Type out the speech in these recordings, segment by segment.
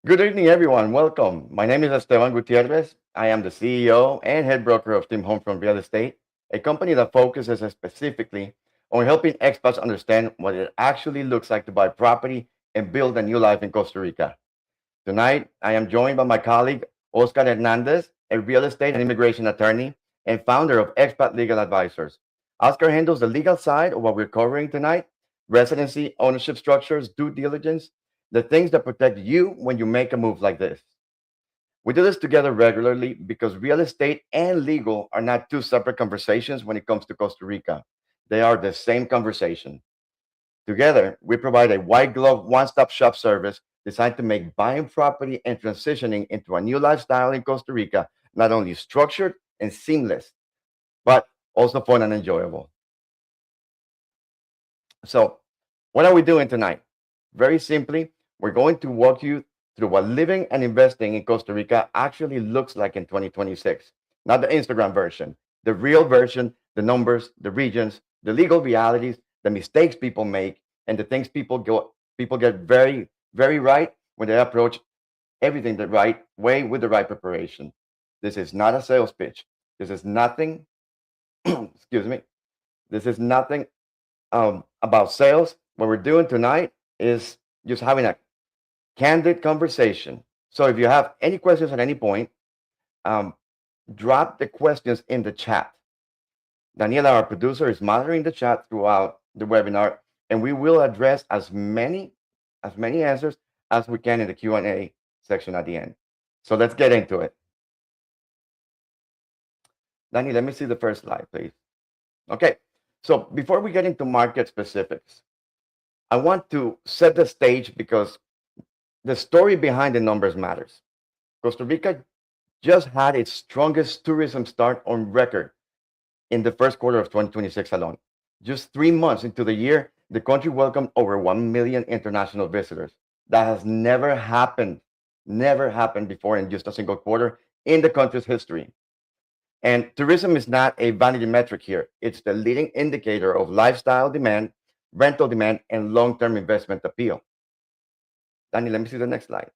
Good evening, everyone. Welcome. My name is Esteban Gutierrez. I am the CEO and head broker of Team Homefront Real Estate, a company that focuses specifically on helping expats understand what it actually looks like to buy property and build a new life in Costa Rica. Tonight, I am joined by my colleague, Oscar Hernandez, a real estate and immigration attorney and founder of Expat Legal Advisors. Oscar handles the legal side of what we're covering tonight: residency, ownership structures, due diligence, the things that protect you when you make a move like this. We do this together regularly because real estate and legal are not two separate conversations when it comes to Costa Rica. They are the same conversation. Together, we provide a white glove, one stop shop service designed to make buying property and transitioning into a new lifestyle in Costa Rica not only structured and seamless, but also fun and enjoyable. So, what are we doing tonight? Very simply, we're going to walk you through what living and investing in Costa Rica actually looks like in 2026. Not the Instagram version, the real version, the numbers, the regions, the legal realities, the mistakes people make, and the things people get very right when they approach everything the right way with the right preparation. This is not a sales pitch. This is nothing, excuse me. This is nothing about sales. What we're doing tonight is just having a candid conversation. So if you have any questions at any point, um, drop the questions in the chat. Daniela, our producer, is monitoring the chat throughout the webinar, and we will address as many answers as we can in the Q&A section at the end. So let's get into it. Danny, let me see the first slide, please. Okay. So before we get into market specifics, I want to set the stage because the story behind the numbers matters. Costa Rica just had its strongest tourism start on record in the first quarter of 2026 alone. Just 3 months into the year, the country welcomed over 1 million international visitors. That has never happened before in just a single quarter in the country's history. And tourism is not a vanity metric here. It's the leading indicator of lifestyle demand, rental demand, and long term investment appeal. Danny, let me see the next slide.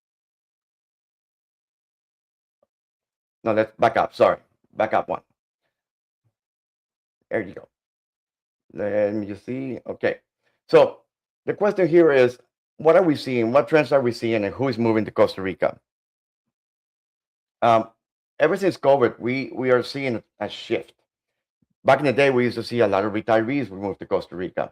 No, let's back up. Sorry. Back up one. There you go. Let me just see. Okay. So the question here is, what are we seeing? What trends are we seeing, and who is moving to Costa Rica? Um, Ever since COVID, we are seeing a shift. Back in the day, we used to see a lot of retirees who moved to Costa Rica.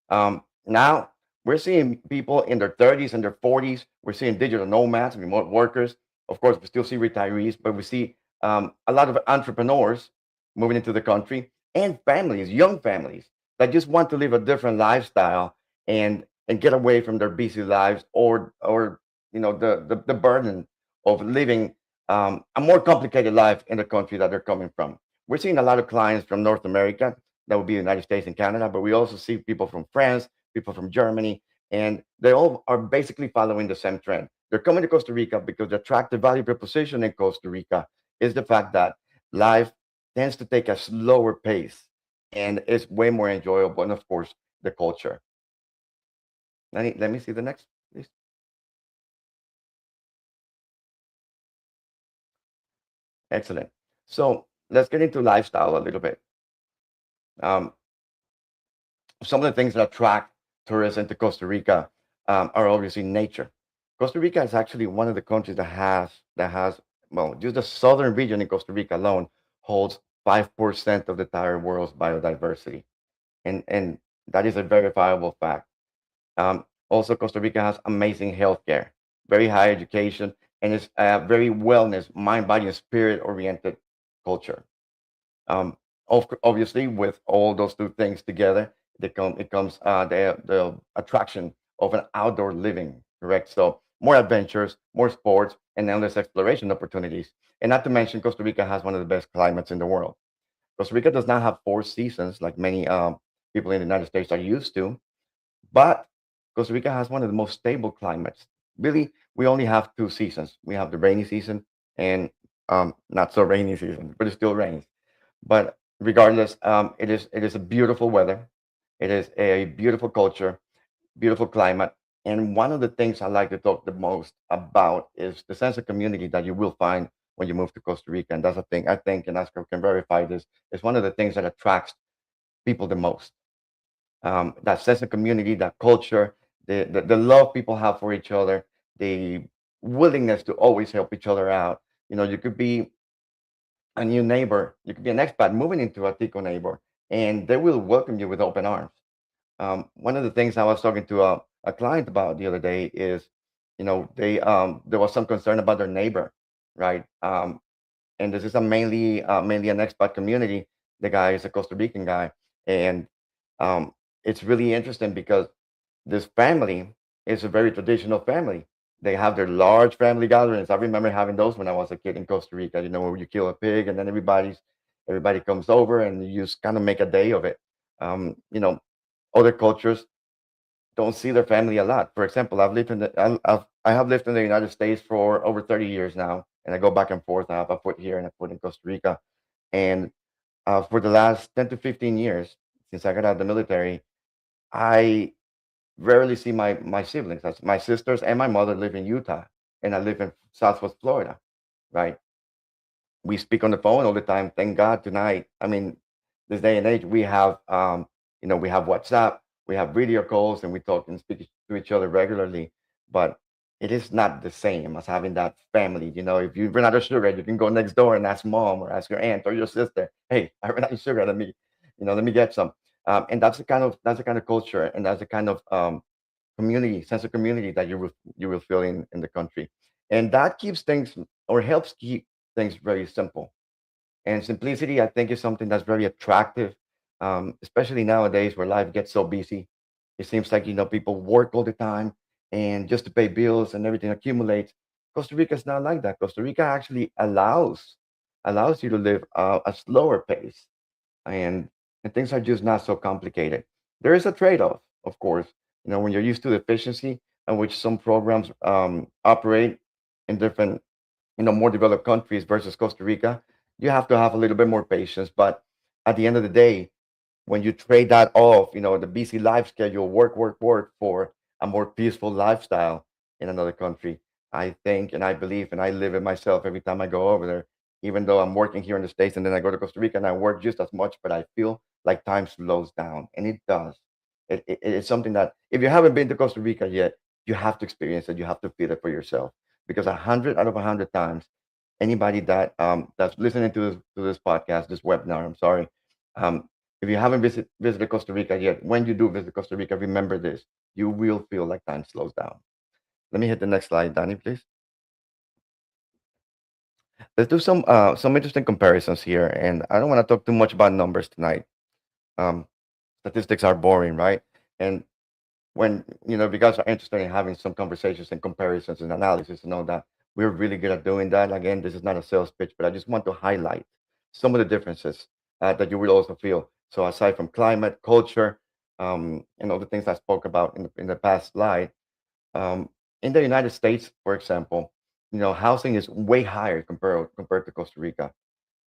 Now we're seeing people in their 30s and their 40s. We're seeing digital nomads, remote workers. Of course, we still see retirees, but we see a lot of entrepreneurs moving into the country and families, young families that just want to live a different lifestyle and get away from their busy lives or the burden of living a more complicated life in the country that they're coming from. We're seeing a lot of clients from North America, that would be the United States and Canada, but we also see people from France, people from Germany, and they all are basically following the same trend. They're coming to Costa Rica because the attractive value proposition in Costa Rica is the fact that life tends to take a slower pace and it's way more enjoyable. And of course, the culture. Let me see the next, please. Excellent. So let's get into lifestyle a little bit. Um, some of the things that attract tourists into Costa Rica are obviously nature. Costa Rica is actually one of the countries that has well, just the southern region in Costa Rica alone holds 5% of the entire world's biodiversity, and that is a verifiable fact. Also, Costa Rica has amazing healthcare, very high education, and it's a very wellness, mind, body, and spirit oriented culture. Obviously, with all those two things together, it comes the attraction of an outdoor living, correct? So more adventures, more sports, and endless exploration opportunities. And not to mention, Costa Rica has one of the best climates in the world. Costa Rica does not have four seasons like many people in the United States are used to, but Costa Rica has one of the most stable climates. Really, we only have two seasons. We have the rainy season and not so rainy season, but it still rains. But regardless, it is a beautiful weather. It is a beautiful culture, beautiful climate, And one of the things I like to talk the most about is the sense of community that you will find when you move to Costa Rica. And that's a thing I think, and Oscar can verify this, is one of the things that attracts people the most. That sense of community, that culture, the love people have for each other, the willingness to always help each other out. You could be a new neighbor, you could be an expat moving into a Tico neighbor, and they will welcome you with open arms. One of the things I was talking to a client about the other day is, they there was some concern about their neighbor, right? And this is a mainly an expat community. The guy is a Costa Rican guy, and um, it's really interesting because this family is a very traditional family. They have their large family gatherings. I remember having those when I was a kid in Costa Rica. Where you kill a pig and then everybody comes over and you just kind of make a day of it. Um, you know, Other cultures don't see their family a lot. For example, I have lived in the United States for over 30 years now, and I go back and forth. I have a foot here and a foot in Costa Rica, and for the last 10 to 15 years since I got out of the military, I rarely see my siblings. My sisters and my mother live in Utah, and I live in Southwest Florida, right? We speak on the phone all the time. Thank God tonight. I mean, this day and age, we have WhatsApp, we have video calls, and we talk and speak to each other regularly. But it is not the same as having that family. If you run out of sugar, you can go next door and ask mom or ask your aunt or your sister, "Hey, I ran out of sugar. Let me get some." And that's the kind of culture, and that's the kind of sense of community that you will feel in the country, and that keeps things or helps keep things very simple. And simplicity, I think, is something that's very attractive, especially nowadays where life gets so busy. It seems like people work all the time, and just to pay bills and everything accumulates. Costa Rica is not like that. Costa Rica actually allows you to live a slower pace, and things are just not so complicated. There is a trade-off, of course. When you're used to the efficiency in which some programs operate in different, more developed countries versus Costa Rica, you have to have a little bit more patience. But at the end of the day, when you trade that off, the busy life schedule, work, work, work for a more peaceful lifestyle in another country, I think and I believe and I live it myself every time I go over there, even though I'm working here in the States and then I go to Costa Rica and I work just as much, but I feel like time slows down. And it does. It's something that if you haven't been to Costa Rica yet, you have to experience it. You have to feel it for yourself. Because 100 out of 100 times, anybody that's listening to this podcast, this webinar, I'm sorry, um, if you haven't visited Costa Rica yet, when you do visit Costa Rica, remember this: you will feel like time slows down. Let me hit the next slide, Danny, please. Let's do some interesting comparisons here, and I don't want to talk too much about numbers tonight. Um, Statistics are boring, right? And when if you guys are interested in having some conversations and comparisons and analysis, know that we're really good at doing that. Again, this is not a sales pitch, but I just want to highlight some of the differences that you will also feel. So aside from climate, culture, and all the things I spoke about in the past slide, um, in the United States, for example, housing is way higher compared to Costa Rica.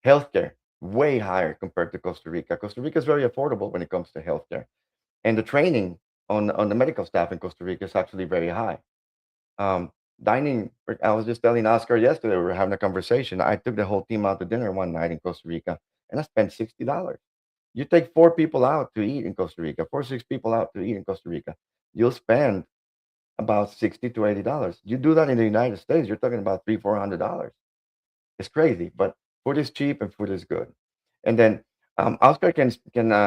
Healthcare way higher compared to Costa Rica. Costa Rica is very affordable when it comes to healthcare, and the training on the medical staff in Costa Rica is actually very high. Dining, I was just telling Oscar yesterday, we were having a conversation. I took the whole team out to dinner one night in Costa Rica, and I spent $60. You take four people out to eat in Costa Rica, 6 people out to eat in Costa Rica, you'll spend about $60 to $80. You do that in the United States, you're talking about $300 to $400. It's crazy, but food is cheap and food is good. And then Oscar can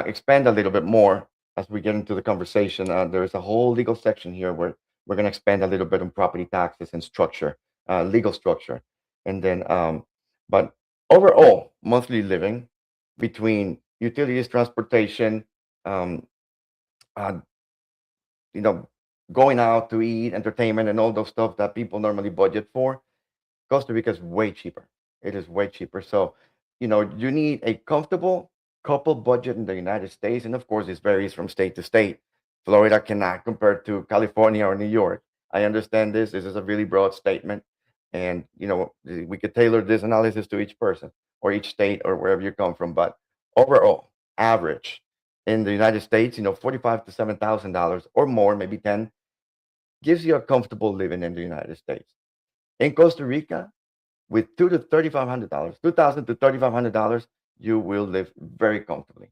expand a little bit more as we get into the conversation. There is a whole legal section here where we're going to expand a little bit on property taxes and structure, legal structure, and then but overall monthly living between utilities, transportation, um, uh, you know, going out to eat, entertainment, and all those stuff that people normally budget for. Costa Rica is way cheaper. It is way cheaper. So, you need a comfortable couple budget in the United States. And of course, this varies from state to state. Florida cannot compare to California or New York. I understand this. This is a really broad statement. And, we could tailor this analysis to each person or each state or wherever you come from. But overall, average in the United States, 45 to $7,000 or more, maybe 10. gives you a comfortable living in the United States. In Costa Rica, with $2,000 to $3,500, 2,000 to $3,500, you will live very comfortably.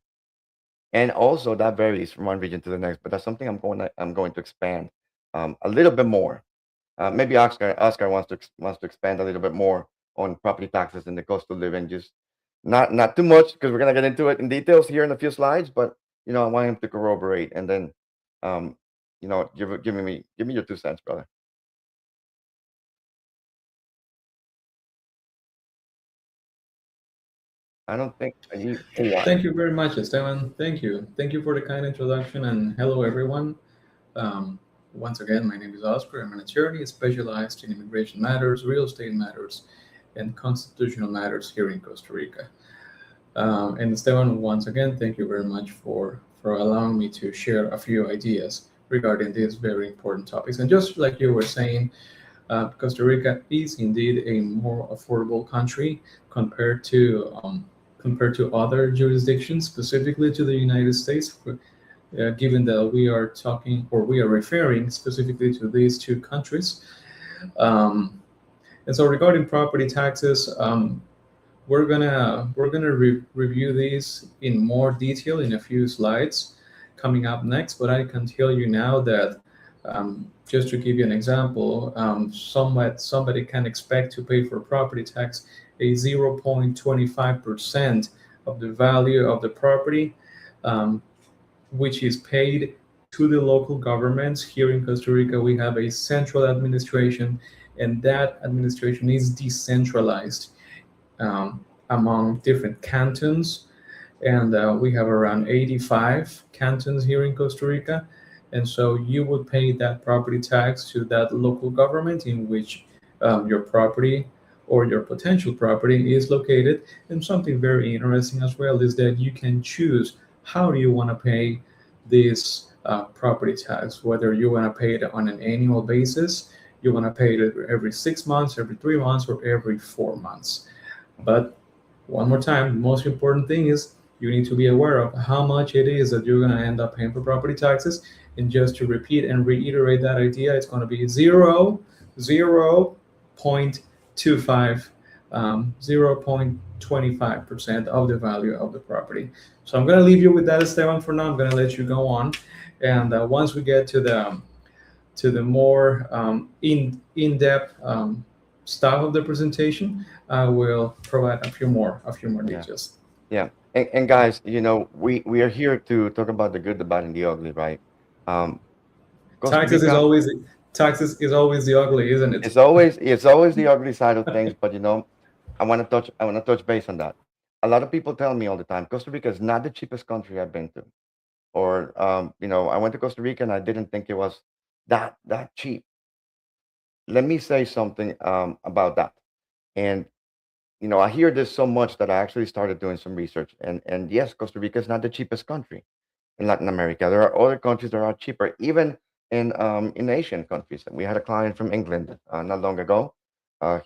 And also that varies from one region to the next, but that's something I'm going to expand a little bit more. Maybe Oscar wants to expand a little bit more on property taxes and the cost of living. Just not too much because we're gonna get into it in details here in a few slides. But I want him to corroborate and then um, give me your 2 cents, brother. I don't think he won. Thank you very much, Esteban. Thank you. Thank you for the kind introduction, and hello, everyone. Um, Once again, my name is Oscar. I'm an attorney specialized in immigration matters, real estate matters, and constitutional matters here in Costa Rica. And Esteban, once again, thank you very much for allowing me to share a few ideas regarding these very important topics. And just like you were saying, Costa Rica is indeed a more affordable country compared to compared to other jurisdictions, specifically to the United States. Given that we are talking or we are referring specifically to these two countries, um, and so regarding property taxes, we're gonna review these in more detail in a few slides coming up next. But I can tell you now that just to give you an example, somebody can expect to pay for property tax a 0.25% of the value of the property, um, which is paid to the local governments. Here in Costa Rica, we have a central administration, and that administration is decentralized among different cantons, and we have around 85 cantons here in Costa Rica. And so you would pay that property tax to that local government in which your property or your potential property is located. And something very interesting as well is that you can choose how do you want to pay this property tax, whether you want to pay it on an annual basis, you want to pay it every 6 months, every 3 months, or every 4 months. But one more time, the most important thing is you need to be aware of how much it is that you're going to end up paying for property taxes. And just to repeat and reiterate that idea, it's going to be 0.25, 0.25% of the value of the property. So I'm going to leave you with that, Esteban, for now. I'm going to let you go on. And once we get to the more in depth stuff of the presentation, I will provide a few more Yeah, details. yeah. And guys, we are here to talk about the good, the bad, and the ugly, right? Um, Costa Taxes is Rica always taxes is always the ugly, isn't it? it's always the ugly side of things, but I want to touch base on that. A lot of people tell me all the time, Costa Rica is not the cheapest country I've been to, or I went to Costa Rica and I didn't think it was that cheap. Let me say something about that. And I hear this so much that I actually started doing some research. And yes, Costa Rica is not the cheapest country in Latin America. There are other countries that are cheaper, even in Asian countries. We had a client from England not long ago.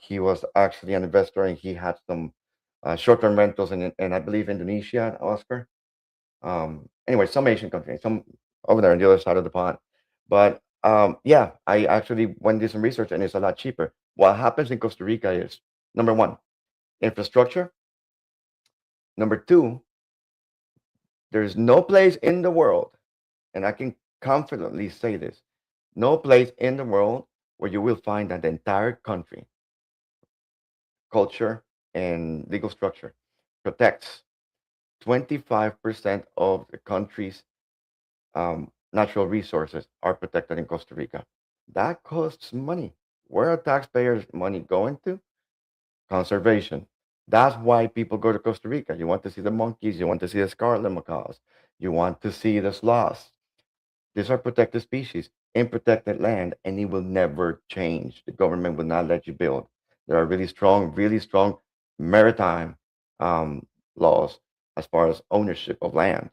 He was actually an investor, and he had some short-term rentals in I believe Indonesia, Oscar. Anyway, some Asian countries, some over there on the other side of the pond. But yeah, I actually went and did some research, and it's a lot cheaper. What happens in Costa Rica is number one, infrastructure. Number two, there's no place in the world, and I can confidently say this, no place in the world where you will find that the entire country, culture, and legal structure protects 25% of the country's natural resources are protected in Costa Rica. That costs money. Where are taxpayers' money going to? Conservation. That's why people go to Costa Rica. You want to see the monkeys, you want to see the scarlet macaws, you want to see the sloths. These are protected species in protected land, and it will never change. The government will not let you build. There are really strong maritime um, laws as far as ownership of land.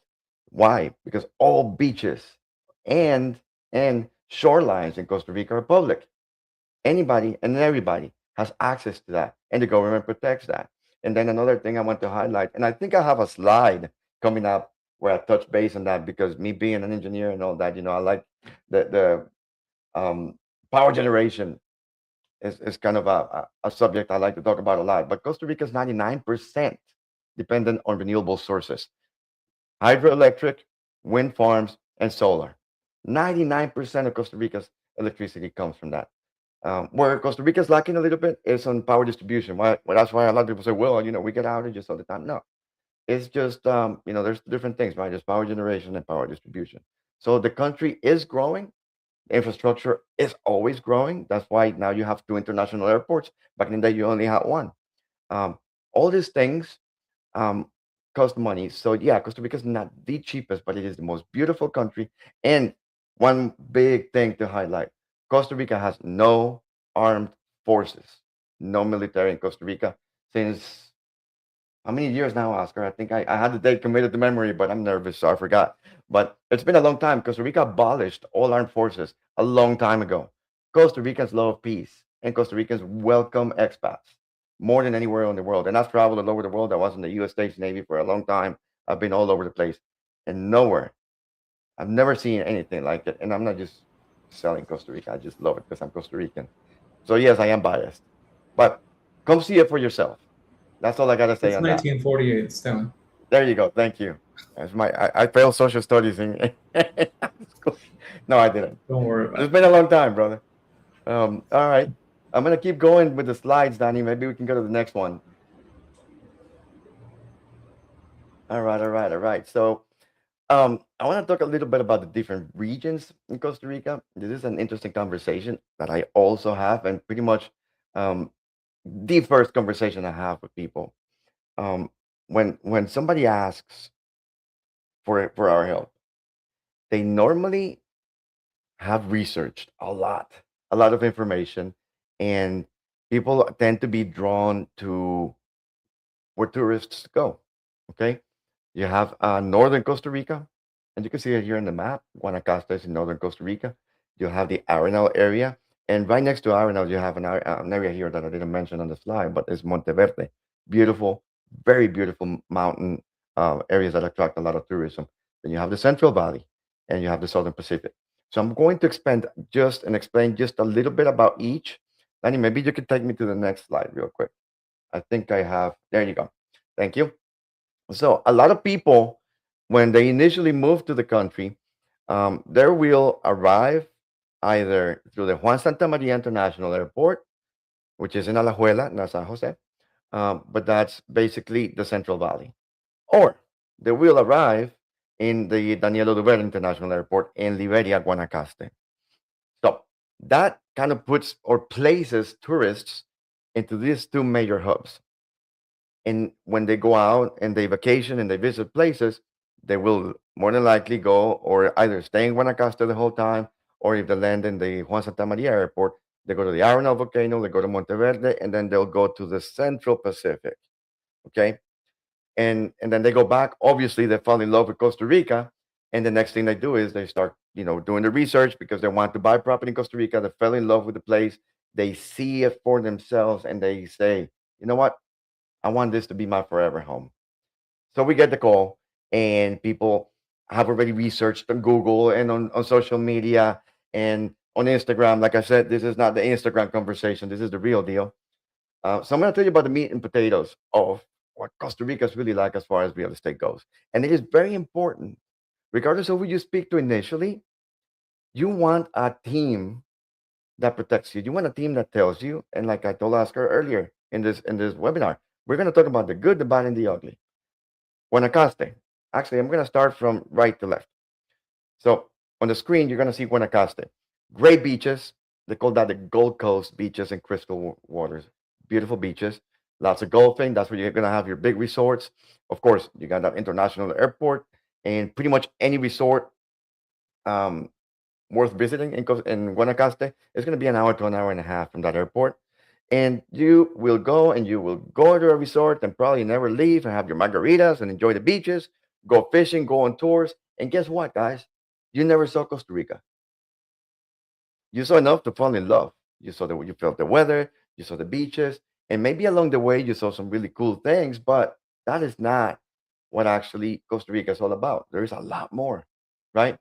Why? Because all beaches and shorelines in Costa Rica are public. Anybody and everybody has access to that, and the government protects that. And then another thing I want to highlight, and I think I have a slide coming up where I touch base on that because me being an engineer and all that, I like the Um, Power generation is kind of a subject I like to talk about a lot. But Costa Rica is 99% dependent on renewable sources: hydroelectric, wind farms, and solar. 99% of Costa Rica's electricity comes from that. Where Costa Rica is lacking a little bit is on power distribution. Well, that's why a lot of people say, well, we get outages all the time. No, it's just, there's different things, right? There's power generation and power distribution. So the country is growing. The infrastructure is always growing. That's why now you have two international airports. Back in the day, you only had one. Um, all these things um, cost money. So yeah, Costa Rica is not the cheapest, but it is the most beautiful country. And one big thing to highlight: Costa Rica has no armed forces, no military in Costa Rica since how many years now, Oscar? I think I had the date committed to memory, but I'm nervous, so I forgot. But it's been a long time. Costa Rica abolished all armed forces a long time ago. Costa Ricans love peace, and Costa Ricans welcome expats more than anywhere in the world. And I've traveled all over the world. I was in the U.S. States Navy for a long time. I've been all over the place, and nowhere I've never seen anything like it. And I'm not just selling Costa Rica. I just love it because I'm Costa Rican. So yes, I am biased, but come see it for yourself. That's all I gotta say It's on that. 1948, Stellan. There you go. Thank you. That's I failed social studies in school. No, I didn't. Don't worry But about it's it. been a long time, brother. All right. I'm gonna keep going with the slides, Danny. Maybe we can go to the next one. All right, all right, all right. So I want to talk a little bit about the different regions in Costa Rica. This is an interesting conversation that I also have, and pretty much um, the first conversation I have with people. Um, when somebody asks for our help, they normally have researched a lot of information, and people tend to be drawn to where tourists go. Okay, you have northern Costa Rica, and you can see it here in the map. Guanacaste is in northern Costa Rica. You have the Arenal area, and right next to Arenal, you have an area here that I didn't mention on the slide, but it's Monteverde. Beautiful, very beautiful mountain areas that attract a lot of tourism. Then you have the Central Valley, and you have the Southern Pacific. So I'm going to expand just and explain just a little bit about each. Danny, maybe you could take me to the next slide real quick. I think I have. There you go. Thank you. So a lot of people, when they initially move to the country, they will arrive either through the Juan Santa Maria International Airport, which is in Alajuela, not San Jose, but that's basically the Central Valley, or they will arrive in the Daniel Oduber International Airport in Liberia, Guanacaste. So that kind of puts or places tourists into these two major hubs. And when they go out and they vacation and they visit places, they will more than likely go or either stay in Guanacaste the whole time, or if they land in the Juan Santa Maria airport, they go to the Arenal volcano, they go to Monteverde, and then they'll go to the Central Pacific. Okay, and then they go back. Obviously, they fall in love with Costa Rica, and the next thing they do is they start, doing the research because they want to buy property in Costa Rica. They fell in love with the place. They see it for themselves, and they say, you know what? I want this to be my forever home. So we get the call, and people have already researched on Google and on social media and on Instagram. Like I said, this is not the Instagram conversation. This is the real deal. So I'm going to tell you about the meat and potatoes of what Costa Rica is really like as far as real estate goes. And it is very important, regardless of who you speak to initially, you want a team that protects you. You want a team that tells you, and like I told Oscar earlier in this webinar, we're going to talk about the good, the bad, and the ugly. Guanacaste. Actually, I'm going to start from right to left. So on the screen, you're going to see Guanacaste. Great beaches. They call that the Gold Coast beaches and crystal waters. Beautiful beaches. Lots of golfing. That's where you're going to have your big resorts. Of course, you got that international airport, and pretty much any resort um, worth visiting in Guanacaste is going to be an hour to an hour and a half from that airport. And you will go and you will go to a resort and probably never leave and have your margaritas and enjoy the beaches, go fishing, go on tours. And guess what, guys? You never saw Costa Rica. You saw enough to fall in love. You felt the weather, you saw the beaches, and maybe along the way you saw some really cool things, but that is not what actually Costa Rica is all about. There is a lot more, right?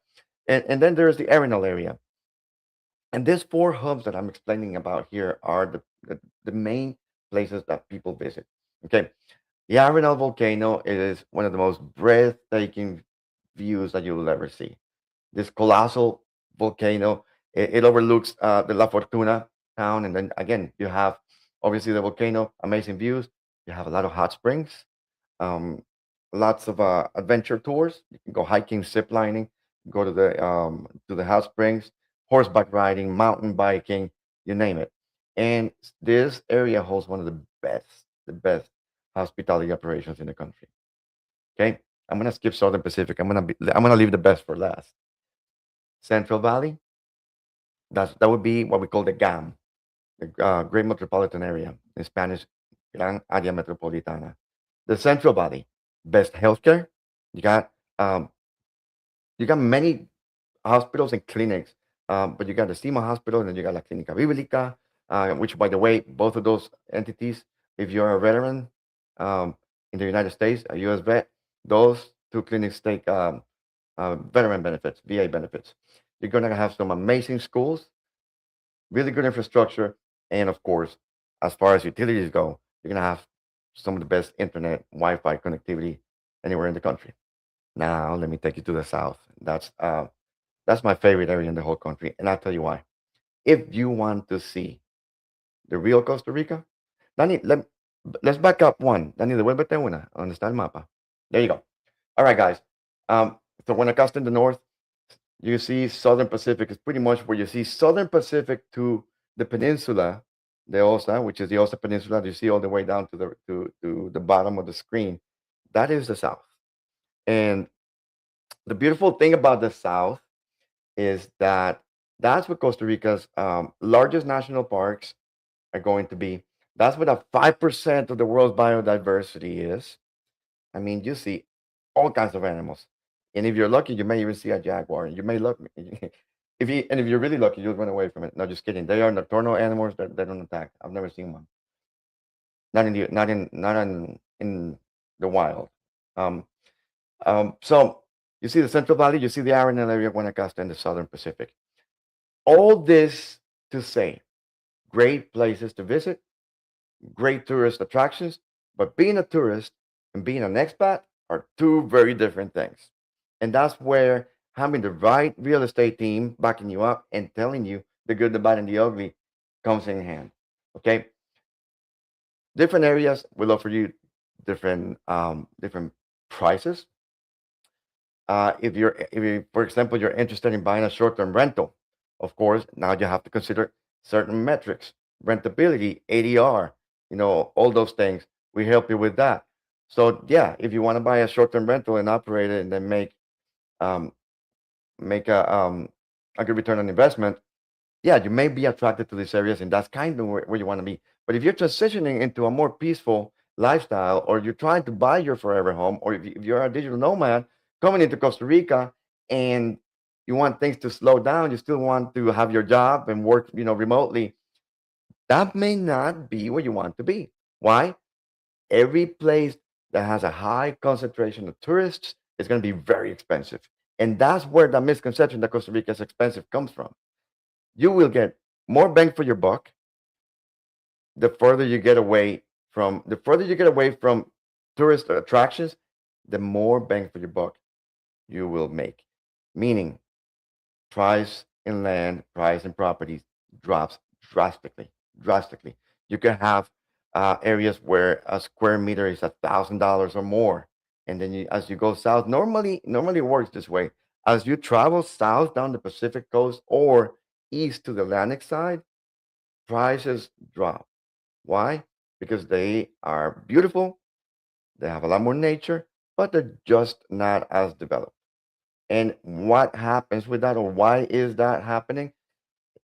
And then there's the Arenal area. And these four hubs that I'm explaining about here are the main places that people visit. Okay. The Arenal volcano is one of the most breathtaking views that you will ever see. This colossal volcano, it overlooks the La Fortuna town. And then again, you have obviously the volcano, amazing views. You have a lot of hot springs, um, lots of adventure tours. You can go hiking, zip lining, go to the hot springs, horseback riding, mountain biking, you name it. And this area holds one of the best hospitality operations in the country. Okay, I'm gonna skip Southern Pacific. I'm gonna leave the best for last. Central Valley. That would be what we call the GAM, the Great Metropolitan Area in Spanish, Gran Área Metropolitana. The Central Valley, best healthcare. You got um, you got many hospitals and clinics, but you got the SEMA Hospital and then you got La Clínica Bíblica, which, by the way, both of those entities, if you're a veteran in the United States, a U.S. vet, those two clinics take veteran benefits, VA benefits. You're going to have some amazing schools, really good infrastructure, and of course, as far as utilities go, you're going to have some of the best internet, Wi-Fi connectivity anywhere in the country. Now, let me take you to the south. That's my favorite area in the whole country, and I'll tell you why. If you want to see the real Costa Rica, Dani, let's back up one. Dani, devuélvete una. ¿Dónde está el mapa? There you go. All right, guys. So when I in the north, you see Southern Pacific is pretty much where you see Southern Pacific to the peninsula, the Osa, which is the Osa Peninsula. You see all the way down to the bottom of the screen. That is the south. And the beautiful thing about the south is that that's what Costa Rica's largest national parks are going to be. That's what a 5% of the world's biodiversity is. I mean, you see all kinds of animals. And if you're lucky, you may even see a jaguar. You may look if you're really lucky, you'll run away from it. No, just kidding. They are nocturnal animals that they don't attack. I've never seen one. Not in the wild. Um, so you see the Central Valley, you see the Arenal area of Guanacaste and the Southern Pacific. All this to say, great places to visit, great tourist attractions, but being a tourist and being an expat are two very different things. And that's where having the right real estate team backing you up and telling you the good, the bad, and the ugly comes in hand. Okay, different areas will offer you different prices. For example, you're interested in buying a short-term rental, of course, now you have to consider certain metrics, rentability, ADR, all those things. We help you with that. So yeah, if you want to buy a short-term rental and operate it and then um, make a good return on investment, yeah, you may be attracted to these areas, and that's kind of where you want to be. But if you're transitioning into a more peaceful lifestyle, or you're trying to buy your forever home, or if you're a digital nomad coming into Costa Rica and you want things to slow down, you still want to have your job and work, remotely, that may not be where you want to be. Why? Every place that has a high concentration of tourists is going to be very expensive. And that's where the misconception that Costa Rica is expensive comes from. You will get more bang for your buck the further you get away from tourist attractions, the more bang for your buck you will make. Meaning, price in land, price in properties drops drastically. Drastically. You can have areas where a square meter is $1,000 or more, and then as you go south, normally it works this way. As you travel south down the Pacific coast or east to the Atlantic side, prices drop. Why? Because they are beautiful, they have a lot more nature, but they're just not as developed. And what happens with that, or why is that happening?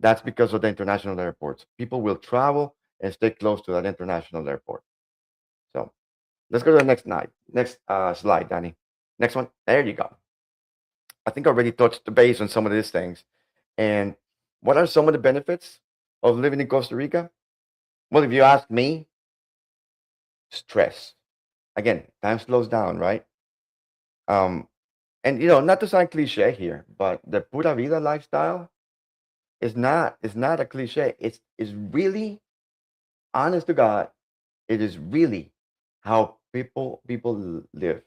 That's because of the international airports. People will travel and stay close to that international airport. So let's go to the next slide, Danny. Next one. There you go. I think I already touched the base on some of these things. And what are some of the benefits of living in Costa Rica? Well, if you ask me, stress. Again, time slows down, right? Um, and not to sound cliche here, but the pura vida lifestyle It's not a cliche. It's really honest to God. It is really how people live.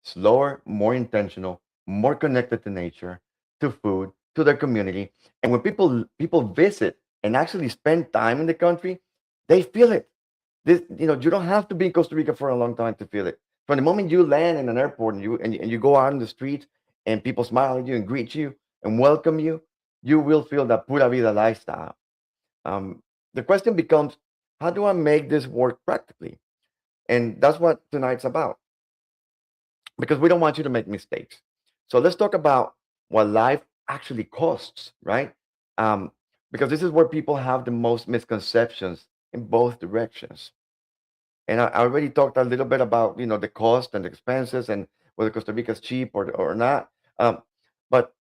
Slower, more intentional, more connected to nature, to food, to their community. And when people visit and actually spend time in the country, they feel it. You don't have to be in Costa Rica for a long time to feel it. From the moment you land in an airport and you go out in the streets and people smile at you and greet you and welcome you, you will feel that pura vida lifestyle. Um, the question becomes, how do I make this work practically? And that's what tonight's about, because we don't want you to make mistakes. So let's talk about what life actually costs, right? Um, because this is where people have the most misconceptions in both directions. And I already talked a little bit about the cost and expenses and whether Costa Rica is cheap or not. Um, but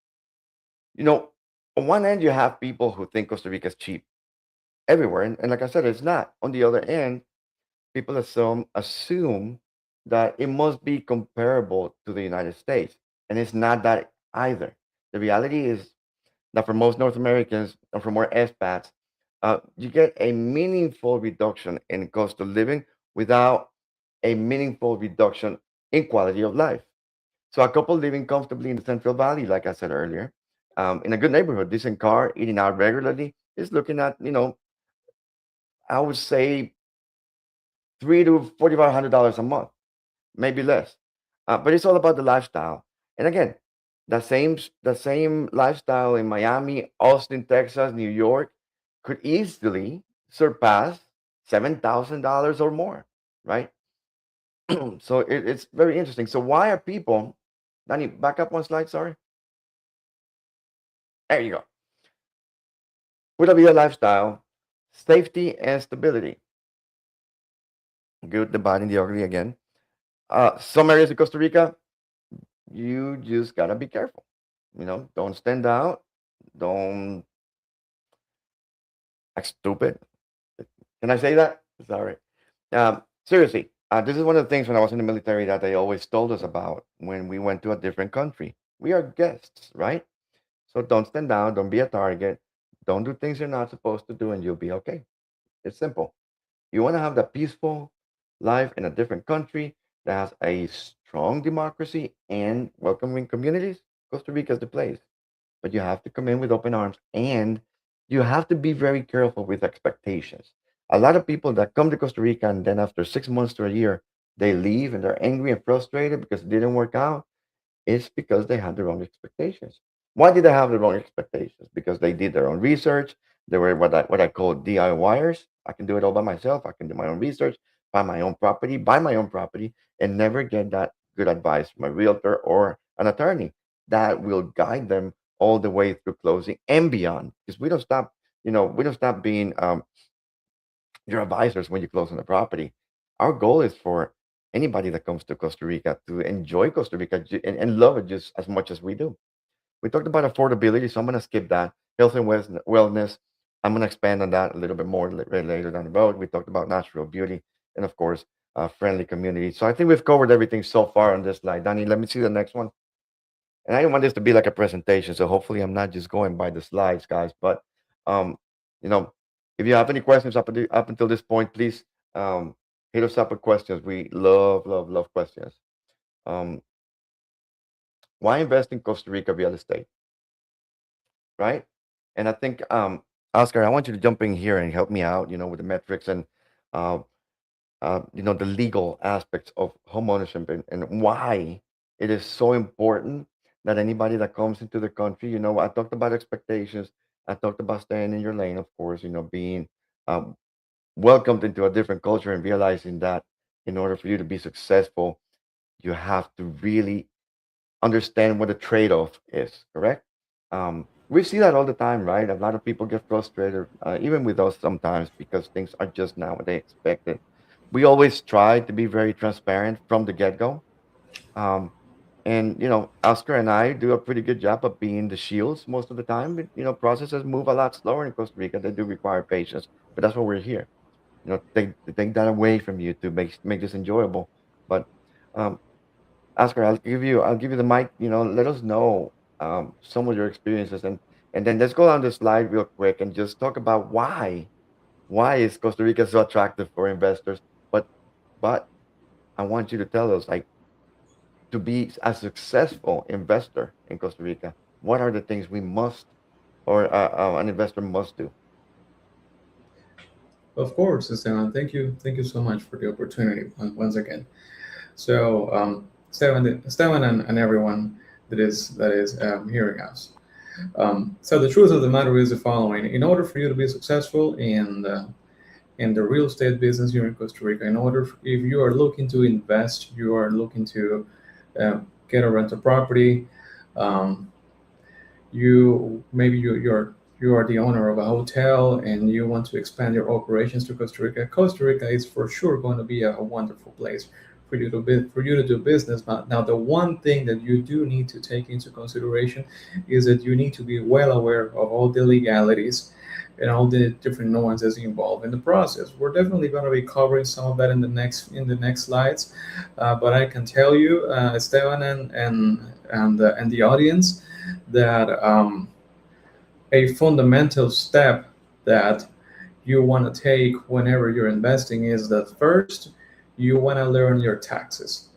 you know, on one end you have people who think Costa Rica is cheap everywhere, and like I said, it's not. On the other end, people assume that it must be comparable to the United States, and it's not that either. The reality is that for most North Americans and for more expats, you get a meaningful reduction in cost of living without a meaningful reduction in quality of life. So a couple living comfortably in the Central Valley, like I said earlier, in a good neighborhood, decent car, eating out regularly, is looking at, I would say three to $4,500 a month, maybe less. But it's all about the lifestyle. And again, the same lifestyle in Miami, Austin, Texas, New York could easily surpass $7,000 or more, right? So it's very interesting. So why are people, Danny, back up one slide, sorry. There you go. Pura vida lifestyle, safety and stability. Good, the bad, and the ugly again. Some areas of Costa Rica, you just gotta be careful. Don't stand out. Don't act stupid. Can I say that? Sorry. Seriously, this is one of the things when I was in the military that they always told us about when we went to a different country. We are guests, right? So don't stand out. Don't be a target. Don't do things you're not supposed to do, and you'll be okay. It's simple. You want to have that peaceful life in a different country that has a strong democracy and welcoming communities. Costa Rica is the place. But you have to come in with open arms, and you have to be very careful with expectations. A lot of people that come to Costa Rica and then after 6 months to a year, they leave and they're angry and frustrated because it didn't work out. It's because they had the wrong expectations. Why did they have the wrong expectations? Because they did their own research. They were what I call DIYers. I can do it all by myself. I can do my own research, buy my own property, and never get that good advice from a realtor or an attorney that will guide them all the way through closing and beyond. Because we don't stop being your advisors when you close on the property. Our goal is for anybody that comes to Costa Rica to enjoy Costa Rica and love it just as much as we do. We talked about affordability, so I'm going to skip that. Health and wellness, I'm going to expand on that a little bit more later down the road. We talked about natural beauty and, of course, friendly community. So I think we've covered everything so far on this slide. Danny, let me see the next one. And I don't want this to be like a presentation, so hopefully I'm not just going by the slides, guys. But um, you know, if you have any questions up until this point, please hit us up with questions. We love, love, love questions. Um, why invest in Costa Rica real estate, right? And I think Oscar, I want you to jump in here and help me out, with the metrics and uh, the legal aspects of homeownership and why it is so important that anybody that comes into the country, I talked about expectations. I talked about staying in your lane, of course, being um, welcomed into a different culture and realizing that in order for you to be successful, you have to really understand what the trade-off is, correct? We see that all the time, right? A lot of people get frustrated, even with us sometimes, because things are just not what they expected. We always try to be very transparent from the get-go. Um, and Oscar and I do a pretty good job of being the shields most of the time. But, processes move a lot slower in Costa Rica. They do require patience, but that's why we're here. Take that away from you to make this enjoyable. But um, Oscar, I'll give you the mic. Let us know some of your experiences, and And then let's go down the slide real quick and just talk about why is Costa Rica so attractive for investors. But I want you to tell us, like, to be a successful investor in Costa Rica, what are the things we must or an investor must do? Of course, Esteban. Thank you so much for the opportunity once again. So, Esteban, and everyone that is hearing us. So, the truth of the matter is the following: in order for you to be successful in the real estate business here in Costa Rica, if you are looking to invest, you are looking to get a rental property. Um, you are the owner of a hotel and you want to expand your operations to Costa Rica. Costa Rica is for sure going to be a wonderful place for you to do business. But now the one thing that you do need to take into consideration is that you need to be well aware of all the legalities and all the different nuances involved in the process. We're definitely going to be covering some of that in the next slides, but I can tell you, Esteban and the audience, that a fundamental step that you want to take whenever you're investing is that first you want to learn your taxes.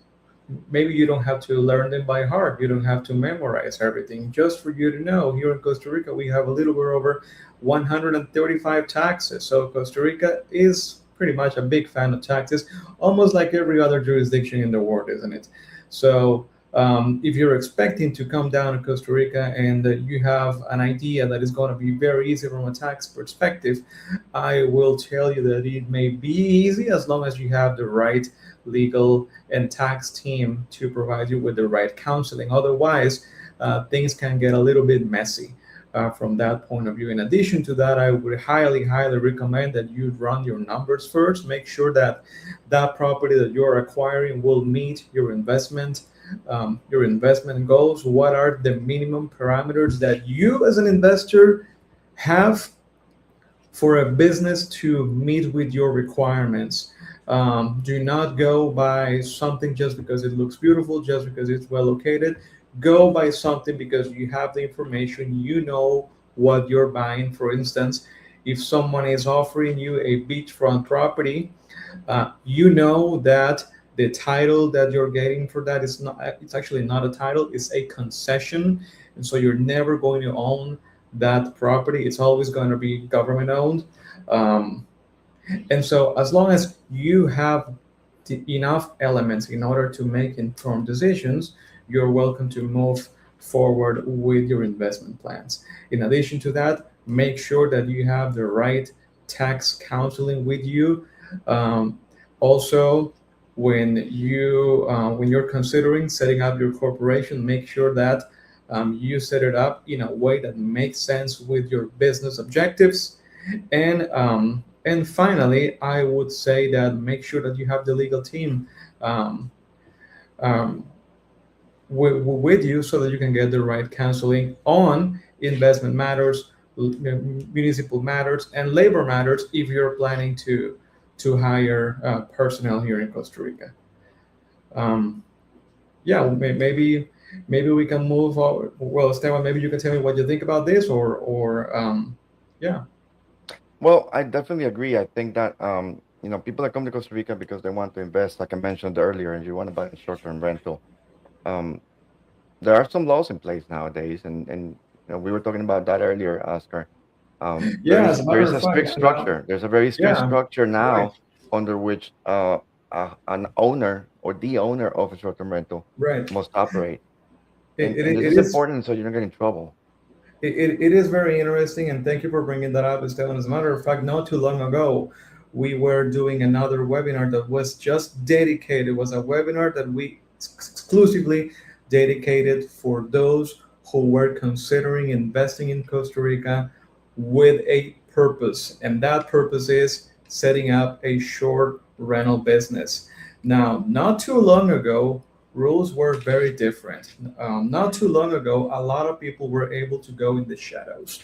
Maybe you don't have to learn them by heart. You don't have to memorize everything. Just for you to know, here in Costa Rica, we have a little bit over 135 taxes. So Costa Rica is pretty much a big fan of taxes, almost like every other jurisdiction in the world, isn't it? So if you're expecting to come down to Costa Rica and you have an idea that is going to be very easy from a tax perspective, I will tell you that it may be easy as long as you have the right legal and tax team to provide you with the right counseling. Otherwise, things can get a little bit messy. From that point of view. In addition to that, I would highly recommend that you run your numbers first. Make sure that that property that you're acquiring will meet your investment goals. What are the minimum parameters that you as an investor have for a business to meet with your requirements? Do not go by something just because it looks beautiful, just because it's well located. Go by something because you have the information, you know what you're buying. For instance, if someone is offering you a beachfront property, you know that the title that you're getting for that is not, it's actually not a title, it's a concession. And so you're never going to own that property, it's always going to be government owned. um, and so as long as you have enough elements in order to make informed decisions, you're welcome to move forward with your investment plans. In addition to that, make sure that you have the right tax counseling with you. Um, Also, when you're considering setting up your corporation, make sure that you set it up in a way that makes sense with your business objectives. And finally, I would say that make sure that you have the legal team um, um, with you so that you can get the right counseling on investment matters, municipal matters, and labor matters if you're planning to hire personnel here in Costa Rica. Um, yeah, maybe we can move forward. Well, Esteban, maybe you can tell me what you think about this, or yeah. Well, I definitely agree. I think that people that come to Costa Rica because they want to invest, like I mentioned earlier, and you want to buy a short-term rental. Um, there are some laws in place nowadays, and we were talking about that earlier, Oscar. Yeah, as a There matter is of a fact, strict structure. There's a very strict yeah, structure right, now under which an owner or the owner of a short-term rental right. must operate, It, it, and this it is is important so you don't get in trouble. it is very interesting, and thank you for bringing that up, Esteban. As a matter of fact, not too long ago, we were doing another webinar that was just dedicated. It was a webinar that we exclusively dedicated for those who were considering investing in Costa Rica with a purpose, and that purpose is setting up a short rental business. Now, not too long ago, rules were very different. Not too long ago, a lot of people were able to go in the shadows.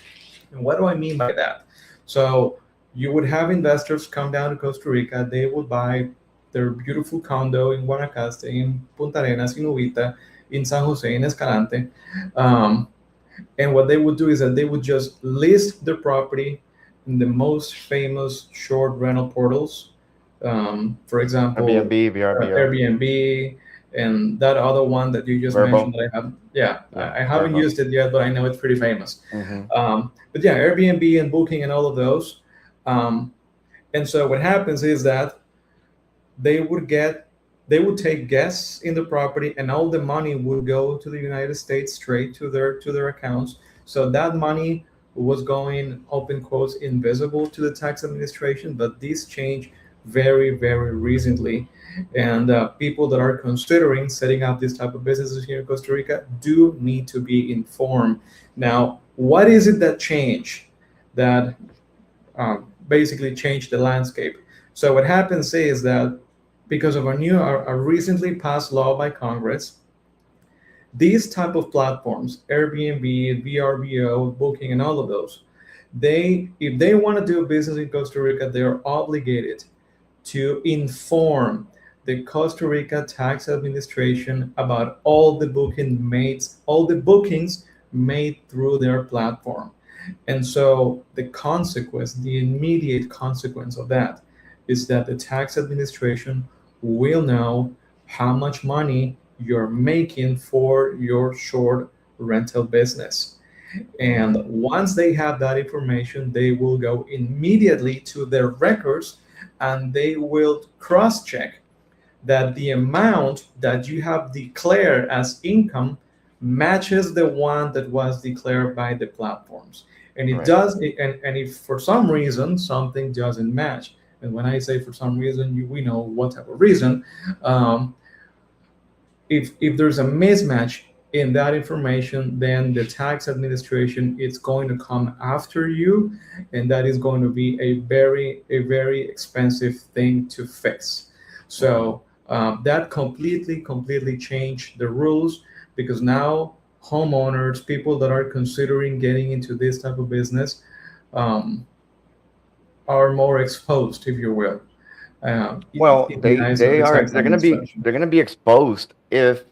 And what do I mean by that? So you would have investors come down to Costa Rica, they would buy their beautiful condo in Guanacaste, in Punta Arenas, in Uvita, in San Jose, in Escalante. Um, And what they would do is that they would just list the property in the most famous short rental portals. For example, Airbnb, VRBO, Airbnb, and that other one that you just mentioned Verbo. that I haven't, yeah, Yeah, I haven't Verbo. used it yet, but I know it's pretty famous. Hmm. But yeah, Airbnb and Booking and all of those. Um, and so what happens is that they would get they would take guests in the property, and all the money would go to the United States straight to their accounts. So that money was going, open quotes, invisible to the tax administration. But this changed very, very recently, and people that are considering setting up this type of businesses here in Costa Rica do need to be informed. Now, what is it that changed, that basically changed the landscape? So what happens is that because of a recently passed law by Congress, these type of platforms, Airbnb, VRBO, Booking, and all of those, they if they want to do business in Costa Rica, they are obligated to inform the Costa Rica Tax Administration about all the bookings made through their platform. And so the immediate consequence of that is that the tax administration will know how much money you're making for your short rental business. And Hmm. once they have that information, they will go immediately to their records, and they will cross check that the amount that you have declared as income matches the one that was declared by the platforms. And it Right. does, and if for some reason something doesn't match, and when I say for some reason, we know what type of reason, um, if there's a mismatch in that information, then the tax administration is going to come after you, and that is going to be a very expensive thing to fix. Hmm. So that completely changed the rules, because now homeowners, people that are considering getting into this type of business, um, are more exposed, if you will, Well, in the eyes of the tax administration. they're gonna be exposed if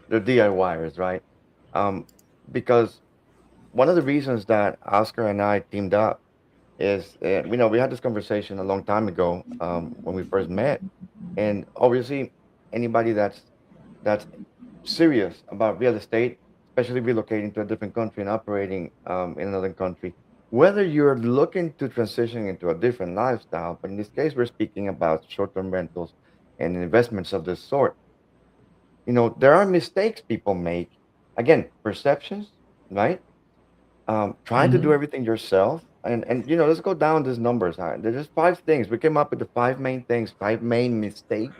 they're DIYers, right? Um, because one of the reasons that Oscar and I teamed up is, we had this conversation a long time ago, when we first met, and obviously anybody that's serious about real estate, especially relocating to a different country and operating, in another country, whether you're looking to transition into a different lifestyle, but in this case, we're speaking about short-term rentals and investments of this sort. There are mistakes people make. Again, perceptions, right? Trying to do Mhm. everything yourself, and let's go down these numbers. There's just five things. We came up with the five main things, five main mistakes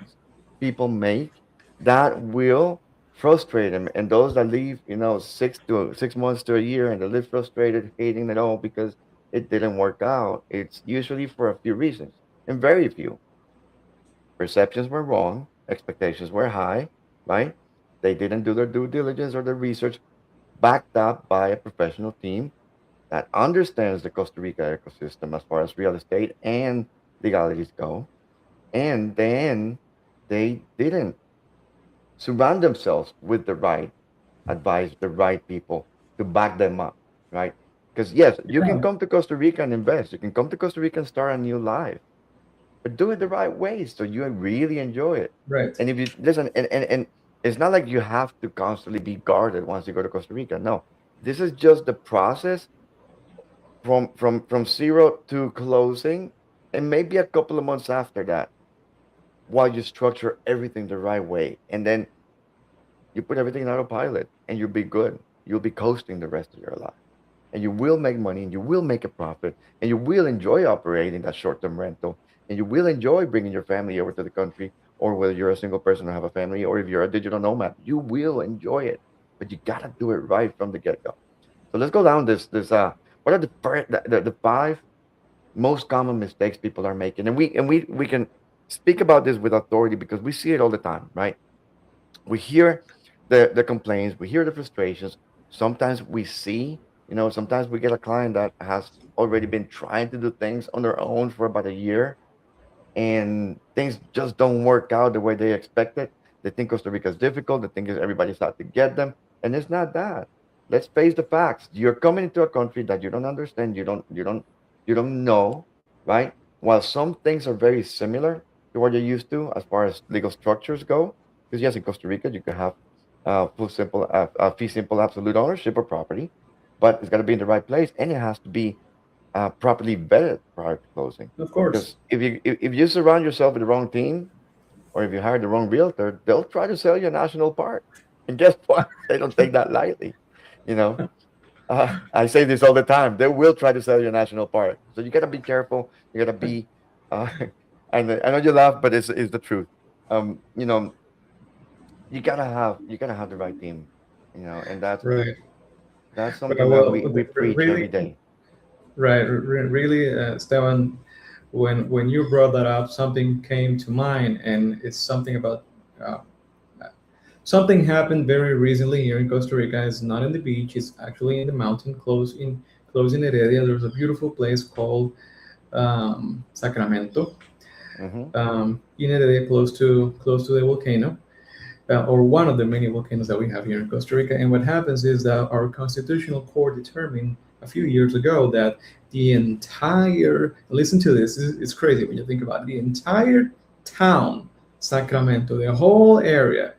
people make that will frustrate them, and those that leave, 6 months to a year, and they live frustrated, hating it all because it didn't work out. It's usually for a few reasons, and very few. Perceptions were wrong, expectations were high, right? They didn't do their due diligence or their research, backed up by a professional team that understands the Costa Rica ecosystem as far as real estate and legalities go. And then they didn't surround themselves with the right advice, the right people to back them up, right? Because yes, you can Yeah, come to Costa Rica and invest. You can come to Costa Rica and start a new life, but do it the right way so you really enjoy it. right. And if you listen, and it's not like you have to constantly be guarded once you go to Costa Rica. No, this is just the process from zero to closing, and maybe a couple of months after that, while you structure everything the right way, and then you put everything in autopilot, and you'll be good. You'll be coasting the rest of your life, and you will make money, and you will make a profit, and you will enjoy operating that short-term rental, and you will enjoy bringing your family over to the country, or whether you're a single person or have a family, or if you're a digital nomad, you will enjoy it. But you gotta do it right from the get-go. So let's go down this. What are the five most common mistakes people are making? And we can speak about this with authority because we see it all the time, right? We hear the complaints, we hear the frustrations. Sometimes we see, sometimes we get a client that has already been trying to do things on their own for about a year, and things just don't work out the way they expected. They think Costa Rica is difficult. They think everybody's out to get them, and it's not that. let's face the facts. You're coming into a country that you don't understand, you don't know, right? While some things are very similar to what you're used to as far as legal structures go, because yes, in Costa Rica you can have fee simple absolute ownership of property, but it's got to be in the right place and it has to be properly vetted prior to closing. Of course. Because if you surround yourself with the wrong team, or if you hire the wrong realtor, they'll try to sell you a national park. And guess what? They don't take that lightly. You know, I say this all the time. They will try to sell you a national park. So you got to be careful. You got to be, uh, and I know you laugh, but it's the truth. You know, you gotta have the right team. You know, and Right. that's something that Well, we preach every really, day. right. Really, Esteban, when you brought that up, something came to mind, and it's something about uh, something happened very recently here in Costa Rica. It's not in the beach; it's actually in the mountain, close in Heredia. There's a beautiful place called Sacramento, Hmm. in Heredia, close to the volcano. Or one of the many volcanoes that we have here in Costa Rica. And what happens is that our constitutional court determined a few years ago that the entire, listen to this, it's crazy when you think about it, the entire town, Sacramento, the whole area,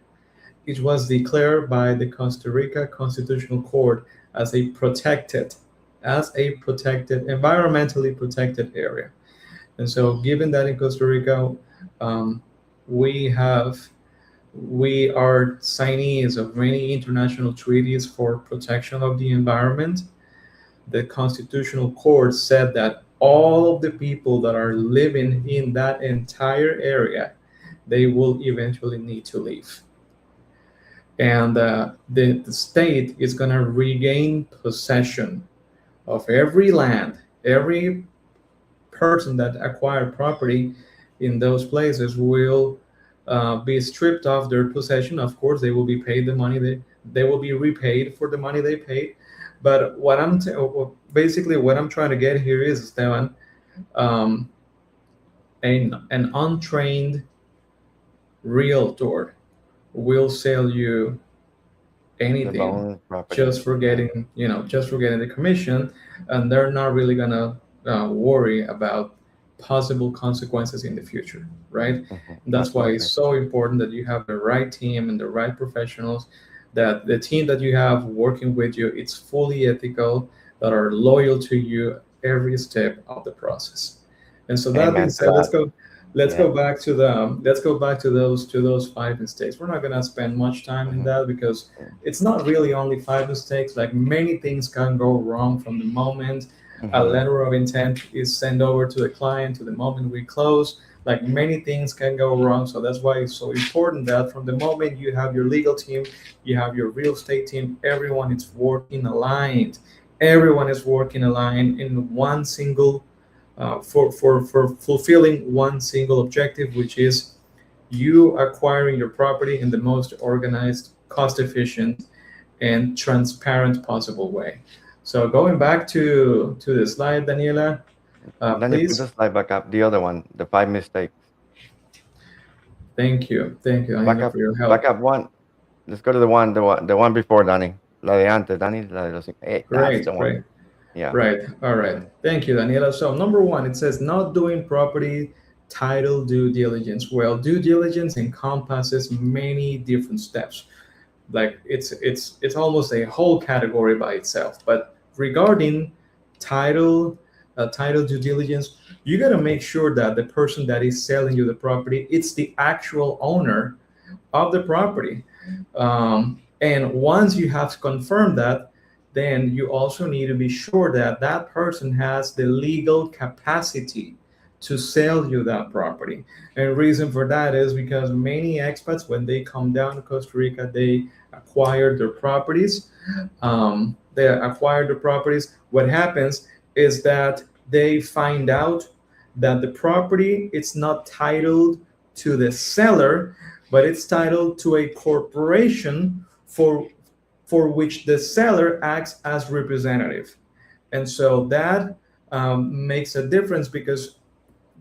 it was declared by the Costa Rica Constitutional Court as environmentally protected area. And so, given that in Costa Rica, um, we have we are signees of many international treaties for protection of the environment. The Constitutional Court said that all of the people that are living in that entire area, they will eventually need to leave. And the state is going to regain possession of every land, every person that acquired property in those places will be stripped of their possession. Of course, they will be paid the money they will be repaid for the money they paid. But basically what I'm trying to get here is, Esteban, um, an untrained realtor will sell you The anything bonus property. Yeah. just for getting the commission, and they're not really gonna worry about possible consequences in the future, right? Hmm. And that's why it's Absolutely. so important that you have the right team and the right professionals, that the team that you have working with you, it's fully ethical, that are loyal to you every step of the process. And so that being Amen to said, that. let's go Yeah. back to those five mistakes. We're not going to spend much time in Hmm. that because it's not really only five mistakes. Like, many things can go wrong from the moment a Hmm. letter of intent is sent over to the client to the moment we close. Like, many things can go wrong. So that's why it's so important that from the moment you have your legal team, you have your real estate team, everyone is working aligned. Everyone is working aligned in one single for fulfilling one single objective, which is you acquiring your property in the most organized, cost efficient, and transparent possible way. So, going back to the slide, Daniela, Then you put the please. slide back up. The other one, the five mistakes. Thank you, Back Daniela, up, for your back help. up one. Let's go to the one before Danny. La de antes, Danny. La de los, hey, that's the Great, one. great. Yeah. Right. All right. Hmm. Thank you, Daniela. So, number one, it says not doing property title due diligence. Well, due diligence encompasses many different steps. Like, it's almost a whole category by itself. But regarding title title due diligence, you got to make sure that the person that is selling you the property, it's the actual owner of the property. And once you have confirmed that, then you also need to be sure that that person has the legal capacity to sell you that property. And reason for that is because many expats, when they come down to Costa Rica, they acquire their properties. They acquire the properties. What happens is that they find out that the property it's not titled to the seller, but it's titled to a corporation for which the seller acts as representative. And so that makes a difference because,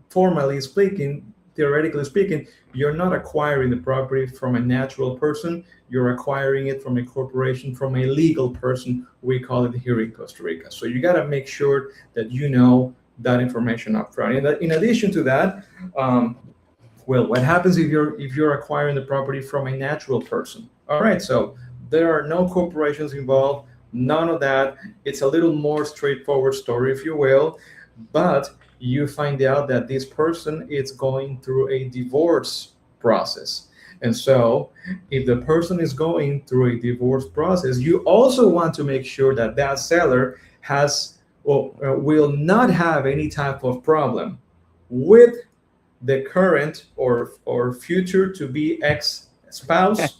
formally speaking, theoretically speaking, you're not acquiring the property from a natural person. You're acquiring it from a corporation, from a legal person. We call it here in Costa Rica. So you got to make sure that you know that information up front. In addition to that, um, well, what happens if you're acquiring the property from a natural person? All right, so there are no corporations involved, none of that. It's a little more straightforward story, if you will, but you find out that this person is going through a divorce process. And so, if the person is going through a divorce process, you also want to make sure that that seller has or will not have any type of problem with the current or future to be ex spouse.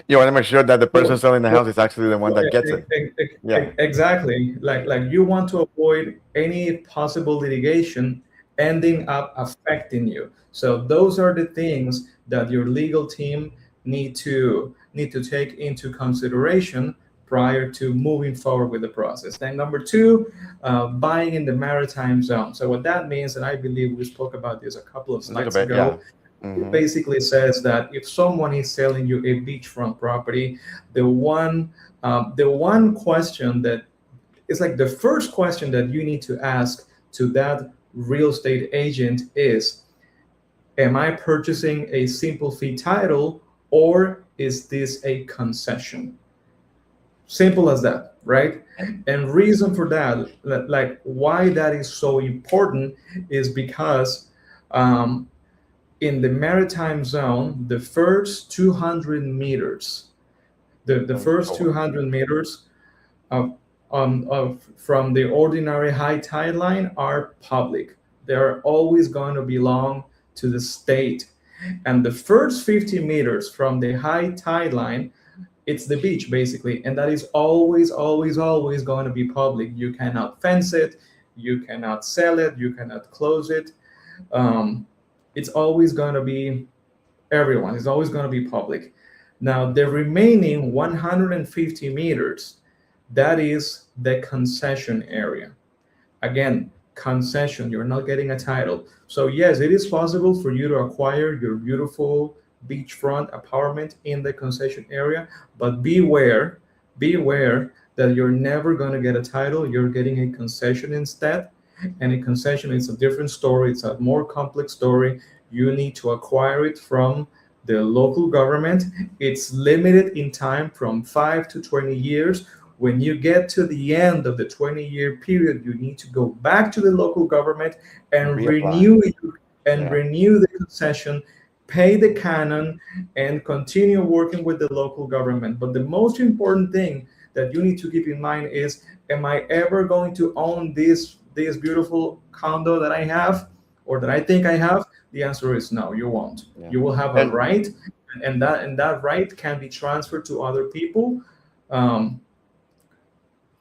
You want to make sure that the person Well, selling the well, house is actually the one that gets it. Yeah. exactly. Like you want to avoid any possible litigation ending up affecting you. So those are the things that your legal team need to take into consideration prior to moving forward with the process. Then number two, buying in the maritime zone. So what that means, and I believe we spoke about this a couple of A little slides bit, yeah. ago, it Hmm. basically says that if someone is selling you a beachfront property, the one question that is like the first question that you need to ask to that real estate agent is, am I purchasing a simple fee title, or is this a concession? Simple as that, right? And reason for that, like why that is so important, is because um, in the maritime zone, the first 200 meters, the Don't first go well. 200 meters from the ordinary high tide line are public. They're always going to belong to the state. And the first 50 meters from the high tide line, it's the beach basically. And that is always, always, always going to be public. You cannot fence it, you cannot sell it, you cannot close it. Um, it's always going to be everyone, it's always going to be public. Now, the remaining 150 meters, that is the concession area. Again, concession, you're not getting a title. So, yes, it is possible for you to acquire your beautiful beachfront apartment in the concession area, but beware that you're never going to get a title. You're getting a concession instead. And a concession is a different story, it's a more complex story. You need to acquire it from the local government. It's limited in time from 5 to 20 years. When you get to the end of the 20-year period, you need to go back to the local government And and reapply. Yeah. renew the concession, pay the canon, and continue working with the local government. But the most important thing that you need to keep in mind is, am I ever going to own this beautiful condo that I have, or that I think I have? The answer is no, you won't. Yeah. You will have a And right, and that right can be transferred to other people. Um,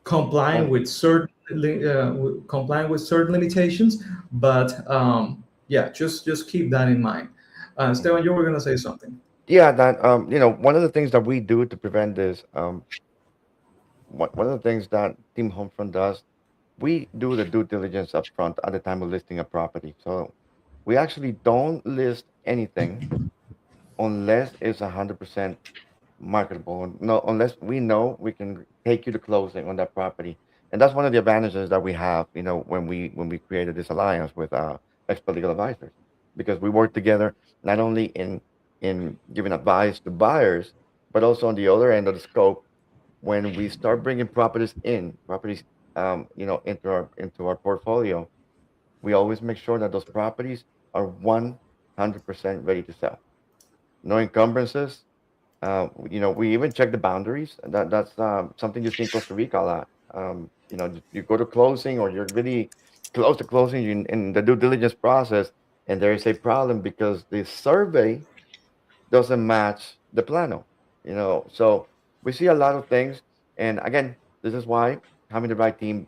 complying and with certain limitations, but yeah, just keep that in mind. Esteban, mhm. you were going to say something. Yeah, that one of the things that we do to prevent this, one of the things that Team Homefront does, we do the due diligence up front at the time of listing a property. So we actually don't list anything unless it's 100% marketable. No, unless we know we can take you to closing on that property. And that's one of the advantages that we have, when we created this alliance with expert legal advisors, because we work together not only in giving advice to buyers, but also on the other end of the scope. When we start bringing properties into our portfolio, we always make sure that those properties are 100% ready to sell. No encumbrances. We even check the boundaries. That's something you see in Costa Rica a lot. You go to closing, or you're really close to closing in the due diligence process, and there is a problem because the survey doesn't match the plano. So we see a lot of things, and again, this is why having the right team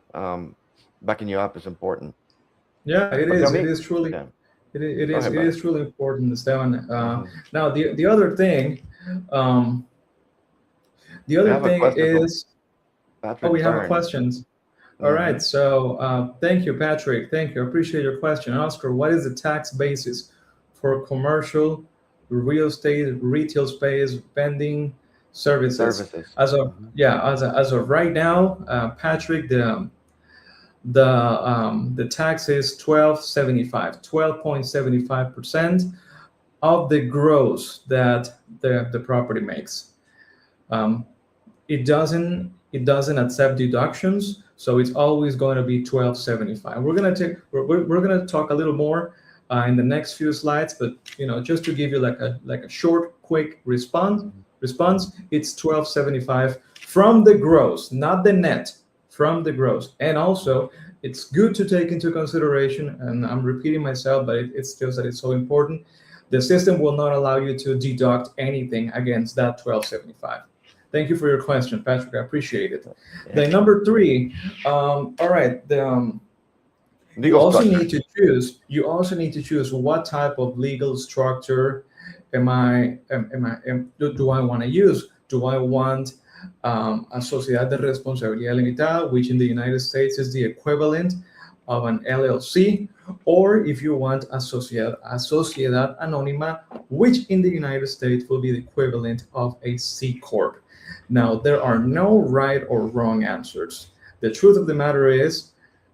backing you up is important. Yeah, it But tell is. It me, is truly, yeah, it, i- it go is. ahead, It brother. is truly important, Esteban. Hmm. Now, um, the We other have a thing question from is, oh, Patrick we have a Byrne. questions. All Hmm. right. So, thank you, Patrick. Thank you. I appreciate your question, Oscar. What is the tax basis for commercial, real estate, retail space, vending, services. Services. As of Mhm. yeah, as of right now, Patrick, the tax is 12.75% of the gross that the property makes. Um, it doesn't accept deductions, so it's always going to be 1275. We're going to talk a little more in the next few slides, but just to give you like a short quick Mhm. response, it's 1275 from the gross, not the net, from the gross. And also, it's good to take into consideration, and I'm repeating myself, but it's just that it's so important. The system will not allow you to deduct anything against that 1275. Thank you for your question, Patrick. I appreciate it. Yeah. Then number three, all right. You Legal also structure. need to choose. You also need to choose what type of legal structure do I want to use? Do I want a sociedad de responsabilidad limitada, which in the United States is the equivalent of an LLC, or if you want a sociedad anónima, which in the United States will be the equivalent of a C corp. Now, there are no right or wrong answers. The truth of the matter is,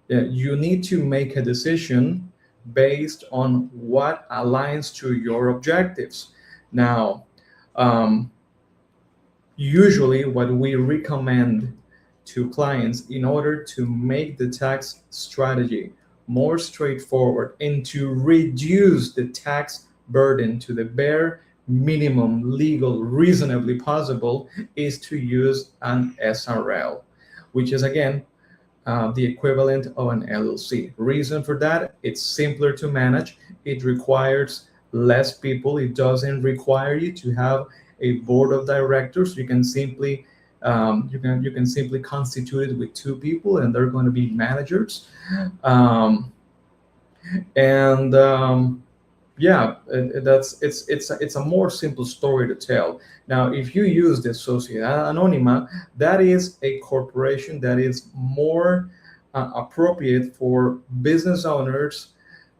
you need to make a decision based on what aligns to your objectives. Now, um, usually what we recommend to clients in order to make the tax strategy more straightforward and to reduce the tax burden to the bare minimum legal reasonably possible is to use an SRL, which is again the equivalent of an LLC. Reason for that, it's simpler to manage. It requires less people. It doesn't require you to have a board of directors. You can simply constitute it with two people, and they're going to be managers. Um, and yeah, it's a more simple story to tell. Now, if you use the Sociedad Anónima, that is a corporation that is more appropriate for business owners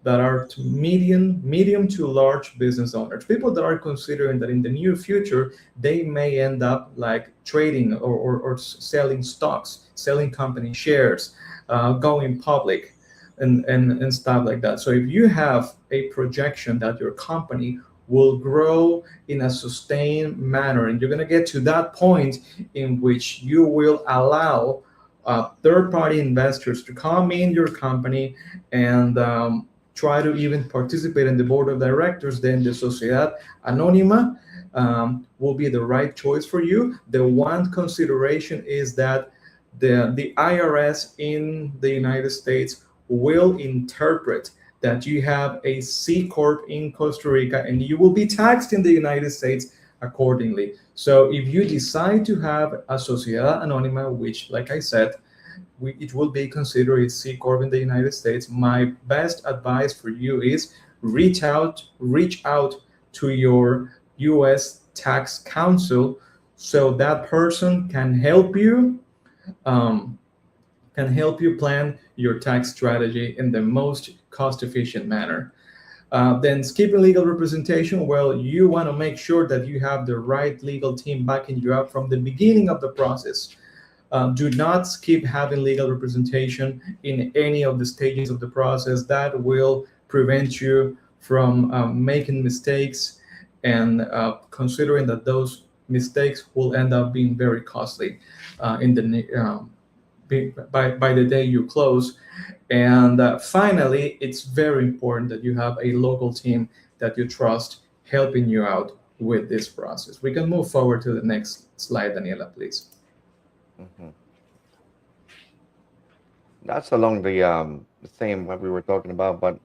that are to medium to large business owners, people that are considering that in the near future they may end up like trading or selling stocks, selling company shares, going public, and stuff like that. So if you have a projection that your company will grow in a sustained manner, and you're going to get to that point in which you will allow third-party investors to come in your company and try to even participate in the board of directors, then the Sociedad Anónima will be the right choice for you. The one consideration is that the IRS in the United States will interpret that you have a C corp in Costa Rica and you will be taxed in the United States accordingly. So if you decide to have a Sociedad Anónima, which, like I said, it will be considered a C corp in the United States, my best advice for you is reach out to your U.S. tax counsel so that person um, can help you plan your tax strategy in the most cost efficient manner. Then skipping legal representation, well, you want to make sure that you have the right legal team backing you up from the beginning of the process. Do not skip having legal representation in any of the stages of the process. That will prevent you from making mistakes and considering that those mistakes will end up being very costly in the by the day you close. And finally, it's very important that you have a local team that you trust helping you out with this process. We can move forward to the next slide, Daniela, please. Mhm. That's along the same what we were talking about, but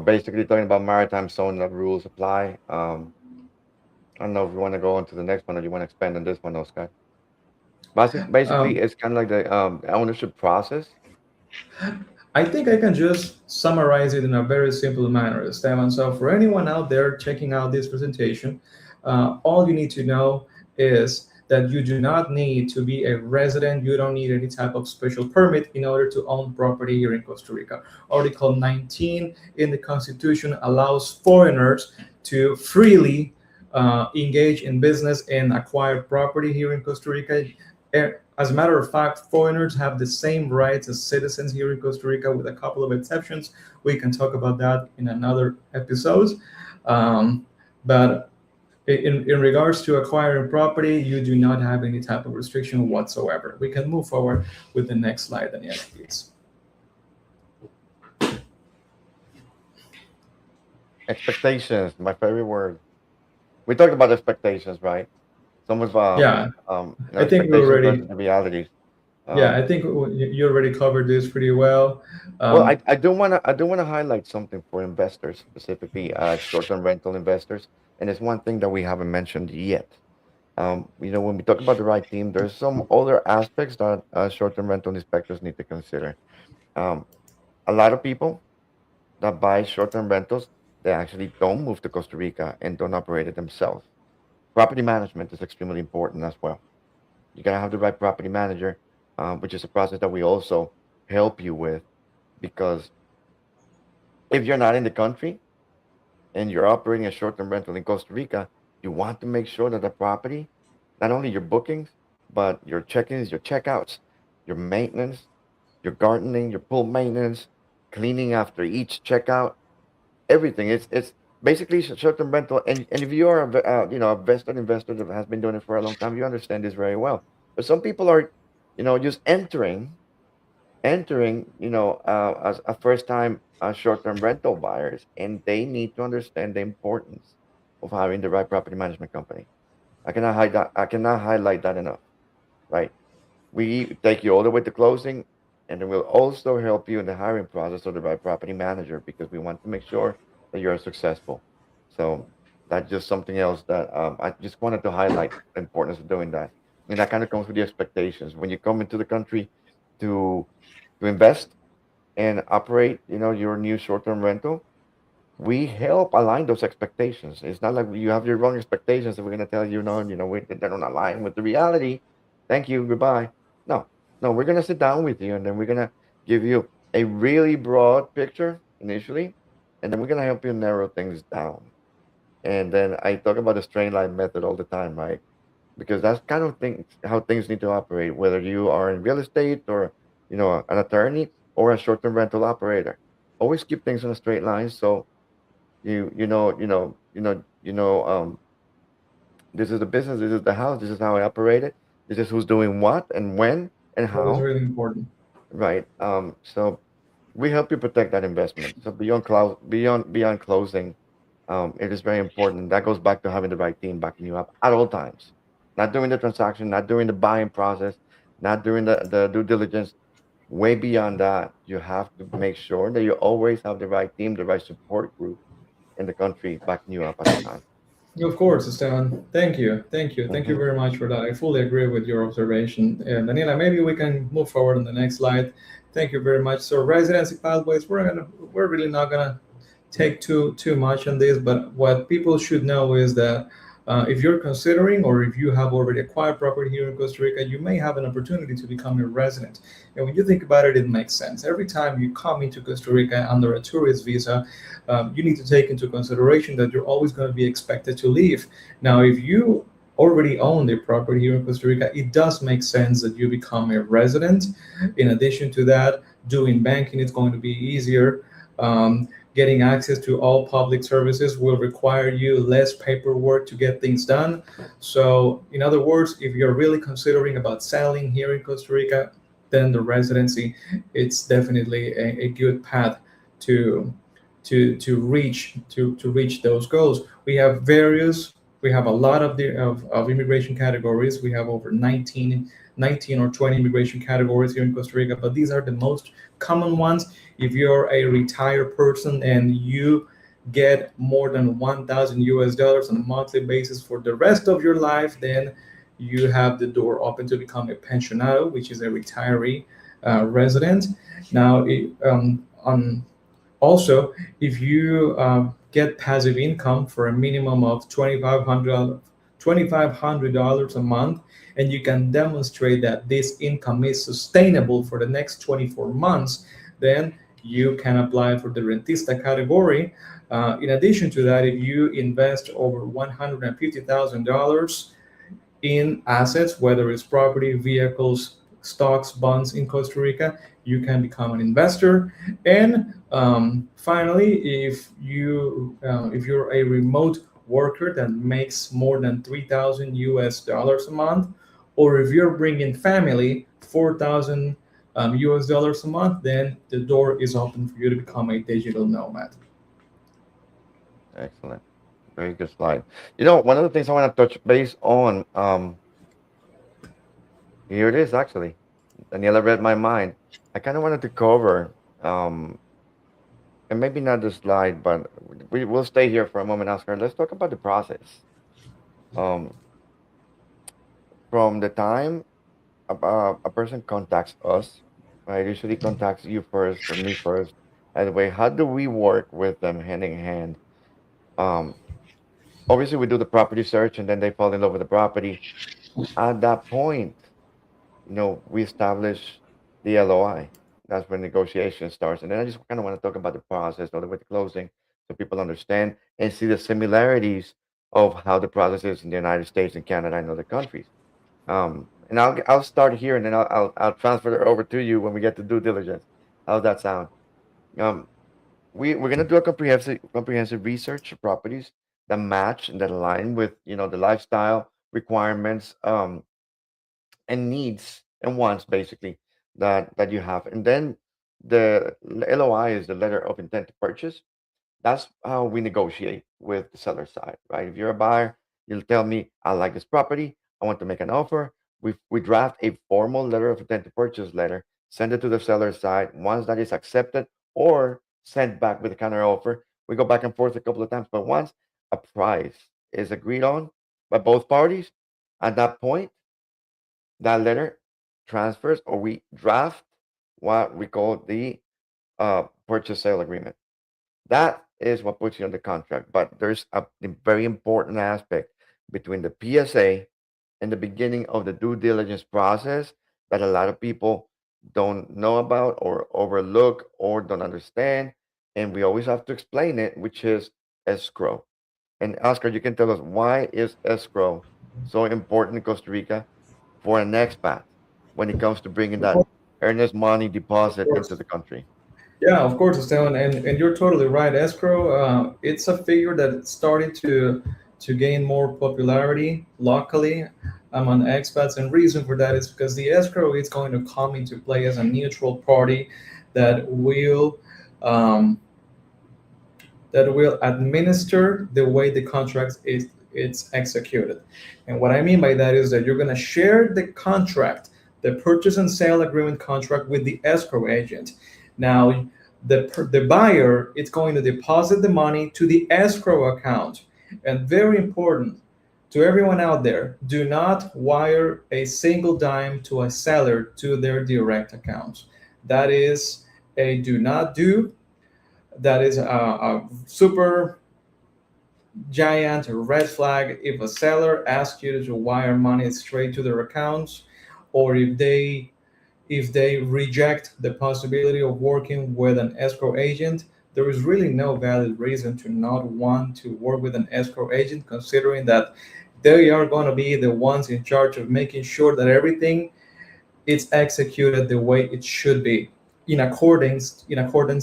basically talking about maritime zone that rules apply. I don't know if you want to go on to the next one or you want to expand on this one, Oscar. Basically, Um, it's kind of like the ownership process. I think I can just summarize it in a very simple manner, Esteban. So, for anyone out there checking out this presentation, all you need to know is that you do not need to be a resident. You don't need any type of special permit in order to own property here in Costa Rica. Article 19 in the Constitution allows foreigners to freely engage in business and acquire property here in Costa Rica. As a matter of fact, foreigners have the same rights as citizens here in Costa Rica, with a couple of exceptions. We can talk about that in another episode. Um, but in regards to acquiring property, you do not have any type of restriction whatsoever. We can move forward with the next slide, Daniel, please. Expectations, my favorite word. We talked about expectations, right? Some of Yeah, I think we expectations already. versus the realities. Yeah, Um, I think you already covered this pretty well. well, Um, I do wanna highlight something for investors, specifically short-term rental investors, and it's one thing that we haven't mentioned yet. When we talk about the right team, there's some other aspects that short-term rental inspectors need to consider. Um, a lot of people that buy short-term rentals, they actually don't move to Costa Rica and don't operate it themselves. Property management is extremely important as well. You gotta have the right property manager, which is a process that we also help you with, because if you're not in the country and you're operating a short-term rental in Costa Rica, you want to make sure that the property, not only your bookings, but your check-ins, your checkouts, your maintenance, your gardening, your pool maintenance, cleaning after each checkout, everything. It's basically short-term rental, and if you are a vested investor that has been doing it for a long time, you understand this very well. But some people are, just entering, as a first time short-term rental buyers, and they need to understand the importance of having the right property management company. I cannot highlight that enough, right? We take you all the way to closing, and then we'll also help you in the hiring process of the right property manager, because we want to make sure that you're successful. So that's just something else that I just wanted to highlight the importance of doing that. And that kind of comes with the expectations. When you come into the country to invest and operate, your new short-term rental, we help align those expectations. It's not like you have your wrong expectations and we're going to tell you, no, they don't align with the reality. Thank you, goodbye. No, no, we're going to sit down with you, and then we're going to give you a really broad picture initially, and then we're going to help you narrow things down. And then I talk about the straight line method all the time, right? Because that's kind of things how things need to operate, whether you are in real estate or, an attorney or a short-term rental operator. Always keep things on a straight line, so this is the business, this is the house, this is how I operate it, this is who's doing what and when and that is how, really important. right? So we help you protect that investment. So beyond closing, it is very important. That goes back to having the right team backing you up at all times, not during the transaction, not during the buying process, not during the due diligence. Way beyond that, you have to make sure that you always have the right team, the right support group in the country backing you up at all times. Of course, Esteban. Thank you. Thank you. Thank you Hmm. very much for that. I fully agree with your observation. Daniela, maybe we can move forward on the next slide. Thank you very much. So residency pathways, we're really not gonna take too much on this, but what people should know is that if you're considering, or if you have already acquired property here in Costa Rica, you may have an opportunity to become a resident. And when you think about it, it makes sense. Every time you come into Costa Rica under a tourist visa, you need to take into consideration that you're always going to be expected to leave. Now, if you already own the property here in Costa Rica, it does make sense that you become a resident. In addition to that, doing banking is going to be easier. Getting access to all public services will require you less paperwork to get things done. So, in other words, if you're really considering about settling here in Costa Rica, then the residency, it's definitely a good path to to reach those goals. We have a lot of of immigration categories. We have over 19 or 20 immigration categories here in Costa Rica, but these are the most common ones. If you're a retired person and you get more than 1,000 US dollars on a monthly basis for the rest of your life, then you have the door open to become a pensionado, which is a retiree resident. Now, on also, if you get passive income for a minimum of $2,500 a month, and you can demonstrate that this income is sustainable for the next 24 months, then you can apply for the rentista category. In addition to that, if you invest over $150,000 in assets, whether it's property, vehicles, stocks, bonds in Costa Rica, you can become an investor. And finally, if you're a remote worker that makes more than 3,000 US dollars a month, or if you're bringing family 4,000 US dollars a month, then the door is open for you to become a digital nomad. Excellent. Very good slide. One of the things I want to touch base on, here it is actually. Daniela read my mind. I kind of wanted to cover, and maybe not the slide, but we will stay here for a moment, Oscar. Let's talk about the process. Um, from the time a person contacts us, right? Usually contacts you first or me first. By the way, how do we work with them hand in hand? Um, Obviously, we do the property search, and then they fall in love with the property. At that point, we establish the LOI. That's when negotiation starts. And then I just kind of want to talk about the process all the way to closing so people understand and see the similarities of how the process is in the United States and Canada and other countries. And I'll start here, and then I'll transfer it over to you when we get to due diligence. How's that sound? Um, we're gonna do a comprehensive research of properties that match and that align with the lifestyle requirements, and needs and wants basically that you have. And then the LOI is the letter of intent to purchase. That's how we negotiate with the seller side, right? If you're a buyer, you'll tell me, I like this property, I want to make an offer. We draft a formal letter of intent to purchase letter, send it to the seller side. Once that is accepted or sent back with a counter offer, we go back and forth a couple of times. But once a price is agreed on by both parties, at that point, that letter transfers, or we draft what we call the purchase sale agreement. That is what puts you on the contract. But there's a very important aspect between the PSA and the beginning of the due diligence process that a lot of people don't know about or overlook or don't understand. And we always have to explain it, which is escrow. And Oscar, you can tell us, why is escrow so important in Costa Rica for an expat when it comes to bringing that earnest money Of deposit into course. the country? Yeah, of course, Esteban, and you're totally right. Escrow, it's a figure that's starting to gain more popularity locally among expats, and reason for that is because the escrow is going to come into play as a neutral party that will um, that will administer the way the contract is it's executed. And what I mean by that is that you're going to share the contract, the purchase and sale agreement contract, with the escrow agent. Now, the buyer is going to deposit the money to the escrow account. And very important to everyone out there, do not wire a single dime to a seller to their direct account. That is a do not do. That is a super giant red flag if a seller asks you to wire money straight to their accounts, or if they reject the possibility of working with an escrow agent. There is really no valid reason to not want to work with an escrow agent, considering that they are going to be the ones in charge of making sure that everything it's executed the way it should be, in accordance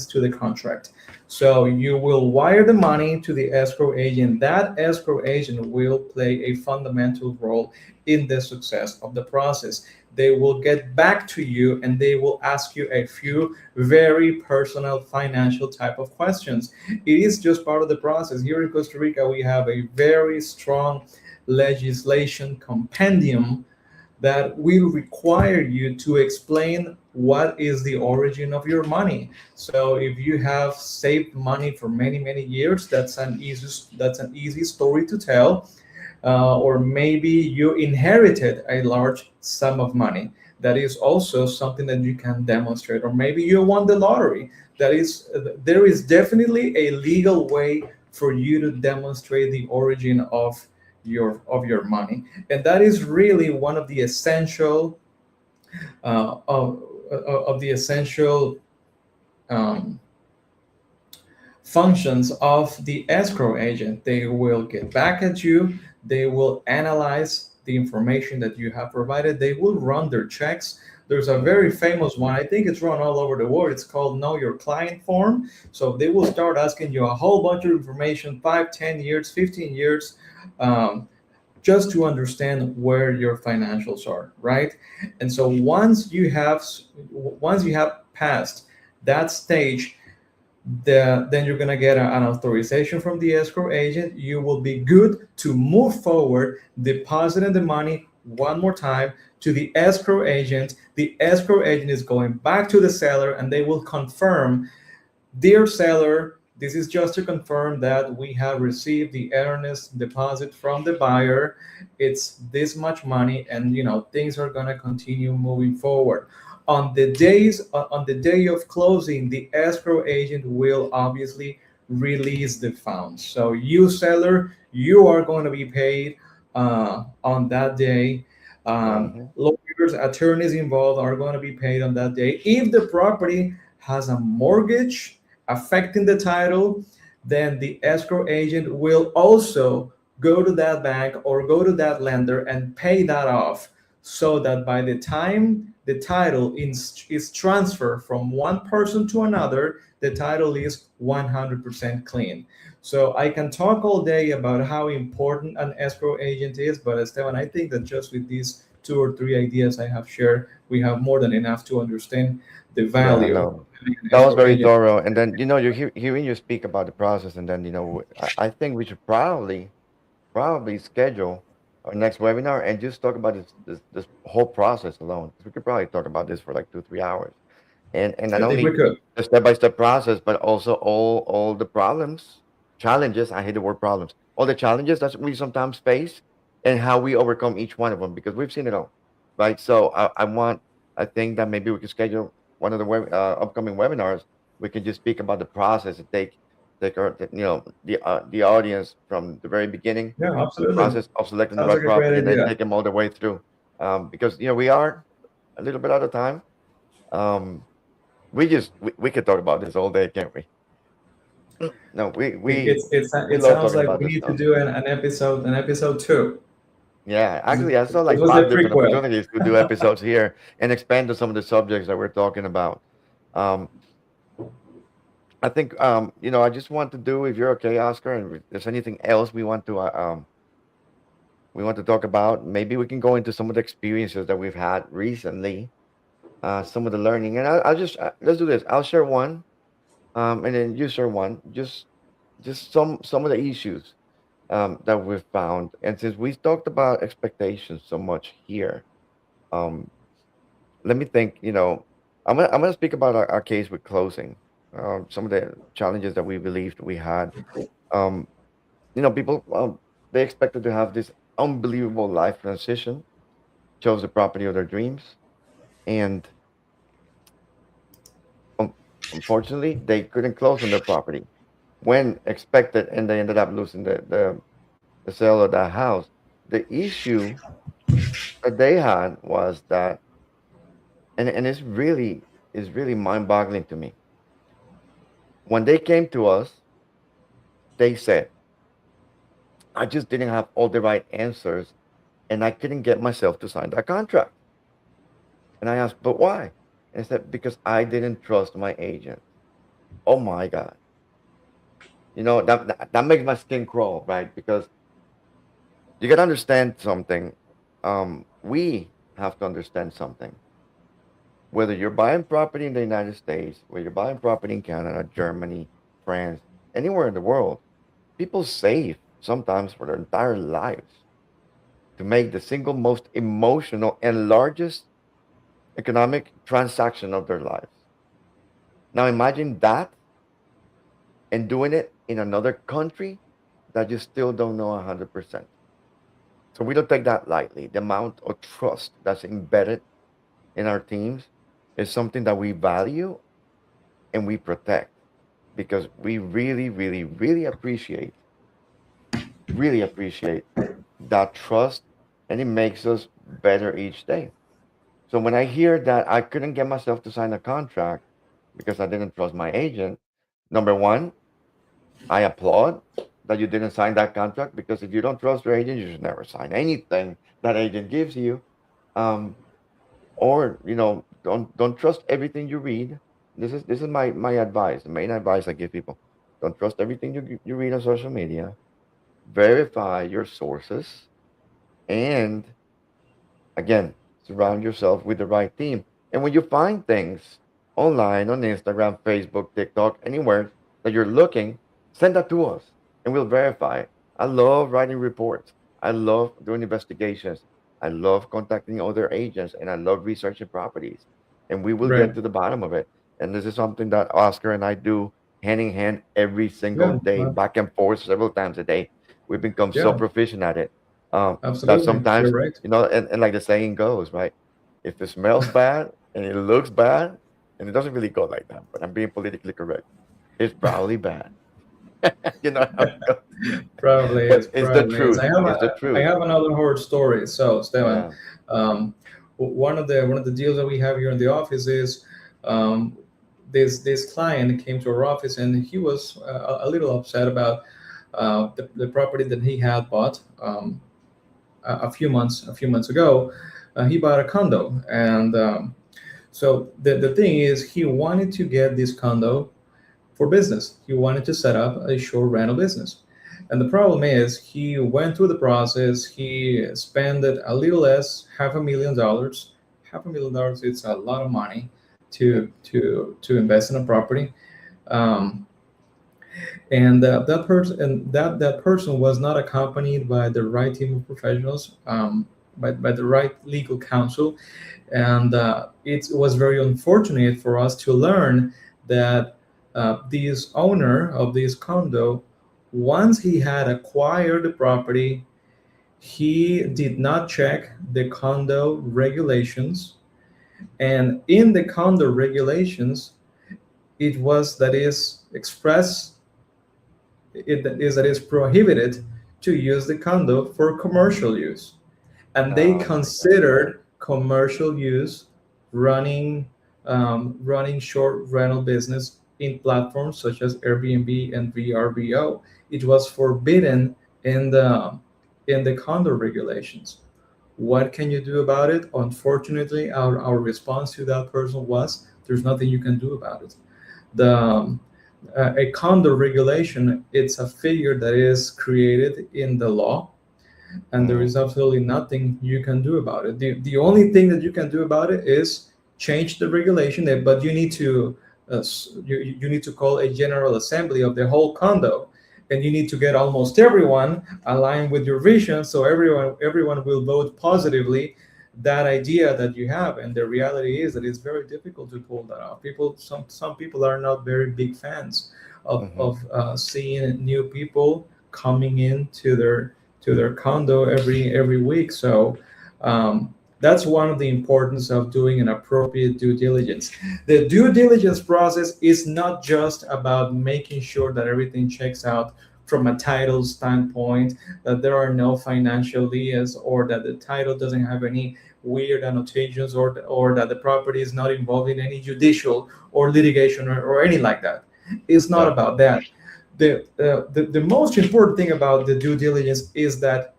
to the contract. So you will wire the money to the escrow agent. That escrow agent will play a fundamental role in the success of the process. They will get back to you and they will ask you a few very personal financial type of questions. It is just part of the process. Here in Costa Rica, we have a very strong legislation compendium that will require you to explain what is the origin of your money. So if you have saved money for many many years, that's an easy story to tell. Or maybe you inherited a large sum of money. That is also something that you can demonstrate. Or maybe you won the lottery. There is definitely a legal way for you to demonstrate the origin of your money. And that is really one of the essential uh, of, of the essential um, functions of the escrow agent. They will get back at you, they will analyze the information that you have provided, they will run their checks. There's a very Hmm. famous one, I think it's run all over the world. It's called Know Your Client form. So they will start asking you a whole bunch of information, 5, 10 years, 15 years, um, just to understand where your financials are, right? And so once you have passed that stage, then you're going to get an authorization from the escrow agent. You will be good to move forward, depositing the money one more time to the escrow agent. The escrow agent is going back to the seller and they will confirm, dear seller, this is just to confirm that we have received the earnest deposit from the buyer. It's this much money, and things are gonna continue moving forward. On the day of closing, the escrow agent will obviously release the funds. So you seller, you are going to be paid on that day. Hmm. Lawyers, attorneys involved are going to be paid on that day. If the property has a mortgage affecting the title, then the escrow agent will also go to that bank or go to that lender and pay that off, so that by the time the title is transferred from one person to another, the title is 100% clean. So I can talk all day about how important an escrow agent is, but Esteban, I think that just with these two or three ideas I have shared, we have more than enough to understand the Yeah, value of no, having an that was escrow very agent. thorough. And then you're hearing you speak about the process, and then I think we should probably schedule our next webinar and just talk about this whole process alone. 'Cause we could probably talk about this for like 2 3 hours, and not I think we only could. the step-by-step process, but also all the problems, challenges. I hate the word problems. All the challenges that we sometimes face, and how we overcome each one of them, because we've seen it all, right? So I think that maybe we could schedule one of the upcoming webinars. We can just speak about the process and take our the audience from the very beginning, Yeah, the absolutely. process of selecting the Sounds right like a great property, and then idea. take them all the way through. Because we are a little bit out of time. Um, we could talk about this all day, can't we? No, we It love sounds talking like about we this need to stuff. do an episode two. Yeah, This actually, I saw like was the five different prequel. opportunities to do episodes here and expand to some of the subjects that we're talking about. Um, I think I just want to do, if you're okay, Oscar, and if there's anything else we want to talk about, maybe we can go into some of the experiences that we've had recently, some of the learning, and I'll just let's do this. I'll share one, and then you share one. Just some of the issues that we've found. And since we talked about expectations so much here, um, let me think. I'm gonna speak about our case with closing. Some of the challenges that we believed we had. Um, People they expected to have this unbelievable life transition, chose the property of their dreams, and um, unfortunately, they couldn't close on their property when expected, and they ended up losing the sale of that house. The issue that they had was that, and it's really mind-boggling to me. When they came to us, they said, "I just didn't have all the right answers, and I couldn't get myself to sign that contract." And I asked, "But why?" And they said, "Because I didn't trust my agent." Oh my God! That makes my skin crawl, right? Because you gotta understand something. We have to understand something. Whether you're buying property in the United States, whether you're buying property in Canada, Germany, France, anywhere in the world, people save sometimes for their entire lives to make the single most emotional and largest economic transaction of their lives. Now imagine that and doing it in another country that you still don't know 100%. So we don't take that lightly. The amount of trust that's embedded in our teams is something that we value and we protect because we really, really, really appreciate that trust, and it makes us better each day. So when I hear that I couldn't get myself to sign a contract because I didn't trust my agent, number one, I applaud that you didn't sign that contract, because if you don't trust your agent, you should never sign anything that agent gives you. Um, or don't trust everything you read. This is my advice, the main advice I give people. Don't trust everything you read on social media. Verify your sources, and again, surround yourself with the right team. And when you find things online on Instagram, Facebook, TikTok, anywhere that you're looking, send that to us and we'll verify it. I love writing reports. I love doing investigations. I love contacting other agents, and I love researching properties. And we will Right. get to the bottom of it. And this is something that Oscar and I do hand in hand every single Yeah. day, back and forth several times a day. We've become so Yeah. proficient at it, that Absolutely. You're sometimes, right. and like the saying goes, right? If it smells bad and it looks bad, and it doesn't really go like that, but I'm being politically correct, it's probably bad. You know how it goes. Probably is. But it's the Probably is. truth. It's the I truth. have another horror story. So, Stefan, Yeah. um, one of the deals that we have here in the office is, um, this client came to our office and he was a little upset about the property that he had bought a few months ago. He bought a condo, and so the thing is, he wanted to get this condo for business. He wanted to set up a short rental business. And the problem is, he went through the process. He spent it a little less, $500,000. $500,000, it's a lot of money Yep. to invest in a property. Um, and that person was not accompanied by the right team of professionals, by the right legal counsel. And it was very unfortunate for us to learn that this owner of this condo, once he had acquired the property, he did not check the condo regulations. And in the condo regulations, it was that is express it is that is prohibited to use the condo for commercial use. And they Oh my God. considered commercial use running running short rental business in platforms such as Airbnb and VRBO. It was forbidden in the condo regulations. What can you do about it? Unfortunately, our response to that person was, there's nothing you can do about it. The um, uh, a condo regulation, it's a figure that is created in the law, and there Mm-hmm. is absolutely nothing you can do about it. The only thing that you can do about it is change the regulation, but you need to you need to call a general assembly of the whole condo, and you need to get almost everyone aligned with your vision, so everyone will vote positively that idea that you have. And the reality is that it's very difficult to pull that off. Some people are not very big fans Mm-hmm. of seeing new people coming into their condo every week. So that's one of the importance of doing an appropriate due diligence. The due diligence process is not just about making sure that everything checks out from a title standpoint, that there are no financial liens, or that the title doesn't have any weird annotations, or that the property is not involved in any judicial or litigation, or any like that. It's not Yep. about that. The most important thing about the due diligence is that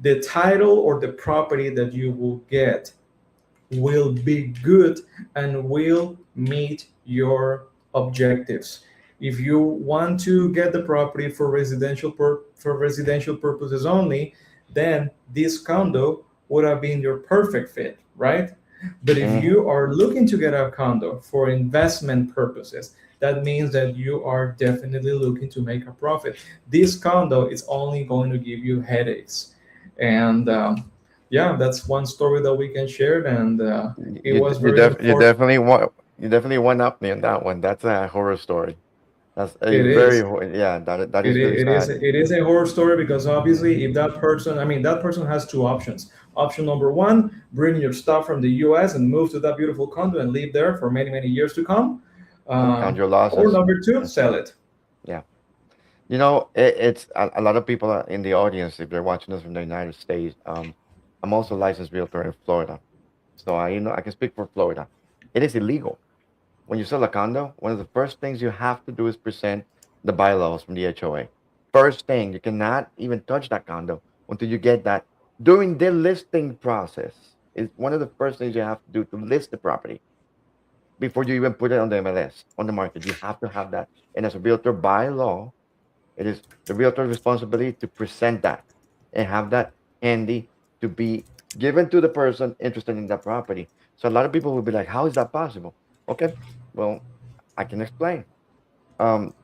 the title or the property that you will get will be good and will meet your objectives. If you want to get the property for residential purposes only, then this condo would have been your perfect fit, right? But if Mm-hmm. you are looking to get a condo for investment purposes, that means that you are definitely looking to make a profit. This condo is only going to give you headaches. And yeah, that's one story that we can share. And it was very unfortunate. You definitely one up me on that one. That's a horror story. That's a It very is. yeah. That is really sad. It is a horror story, because obviously, if that person, I mean, that person has two options. Option number one, bring your stuff from the US and move to that beautiful condo and live there for many, many years to come. And count your Or losses. number two, Yeah. sell it. Yeah. It's a lot of people are in the audience, if they're watching us from the United States. I'm also a licensed realtor in Florida. So I can speak for Florida. It is illegal. When you sell a condo, one of the first things you have to do is present the bylaws from the HOA. First thing, you cannot even touch that condo until you get that during the listing process. Is one of the first things you have to do to list the property before you even put it on the MLS, on the market. You have to have that. And as a realtor by law, it is the realtor's responsibility to present that and have that handy to be given to the person interested in that property. So a lot of people will be like, "How is that possible?" Okay, well, I can explain. Um,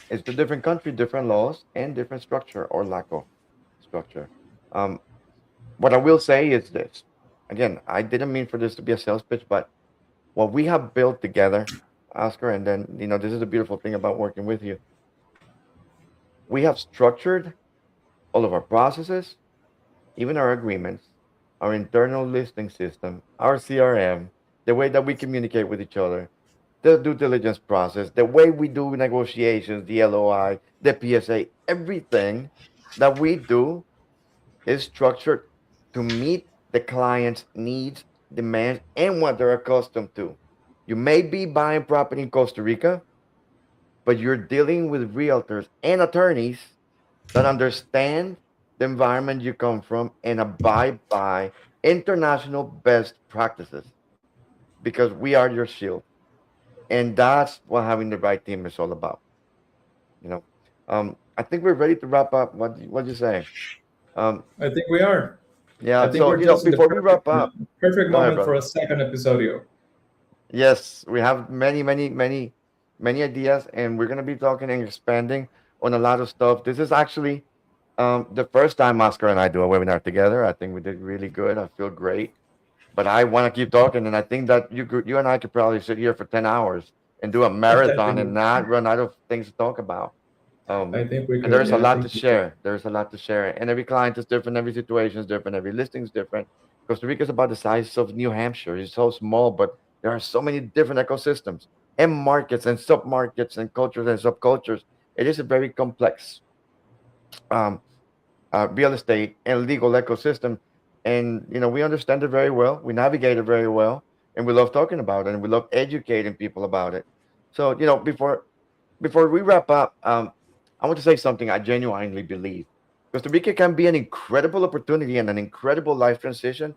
it's a different country, different laws, and different structure or lack of structure. Um, what I will say is this. Again, I didn't mean for this to be a sales pitch, but what we have built together, Oscar, and then this is the beautiful thing about working with you. We have structured all of our processes, even our agreements, our internal listing system, our CRM, the way that we communicate with each other, the due diligence process, the way we do negotiations, the LOI, the PSA, everything that we do is structured to meet the client's needs, demands, and what they're accustomed to. You may be buying property in Costa Rica, but you're dealing with realtors and attorneys that understand the environment you come from and abide by international best practices because we are your shield. And that's what having the right team is all about. You know, I think we're ready to wrap up. What do you say? Um, I think we are. I yeah. think So we're just in the before we wrap up, perfect go ahead, moment for brother. a second episodio. Yes, we have many ideas, and we're gonna be talking and expanding on a lot of stuff. This is actually the first time Oscar and I do a webinar together. I think we did really good. I feel great, but I want to keep talking, and I think that you and I could probably sit here for 10 hours and do a I marathon and think not run out of things to talk about. Um, I think we and could. there's a Yeah, I lot think to we could. share. There's a lot to share, and every client is different. Every situation is different. Every listing is different. Costa Rica is about the size of New Hampshire. It's so small, but there are so many different ecosystems and markets and submarkets and cultures and subcultures. It is a very complex um, real estate and legal ecosystem. And we understand it very well. We navigate it very well, and we love talking about it, and we love educating people about it. So before we wrap up, I want to say something I genuinely believe. Costa Rica can be an incredible opportunity and an incredible life transition.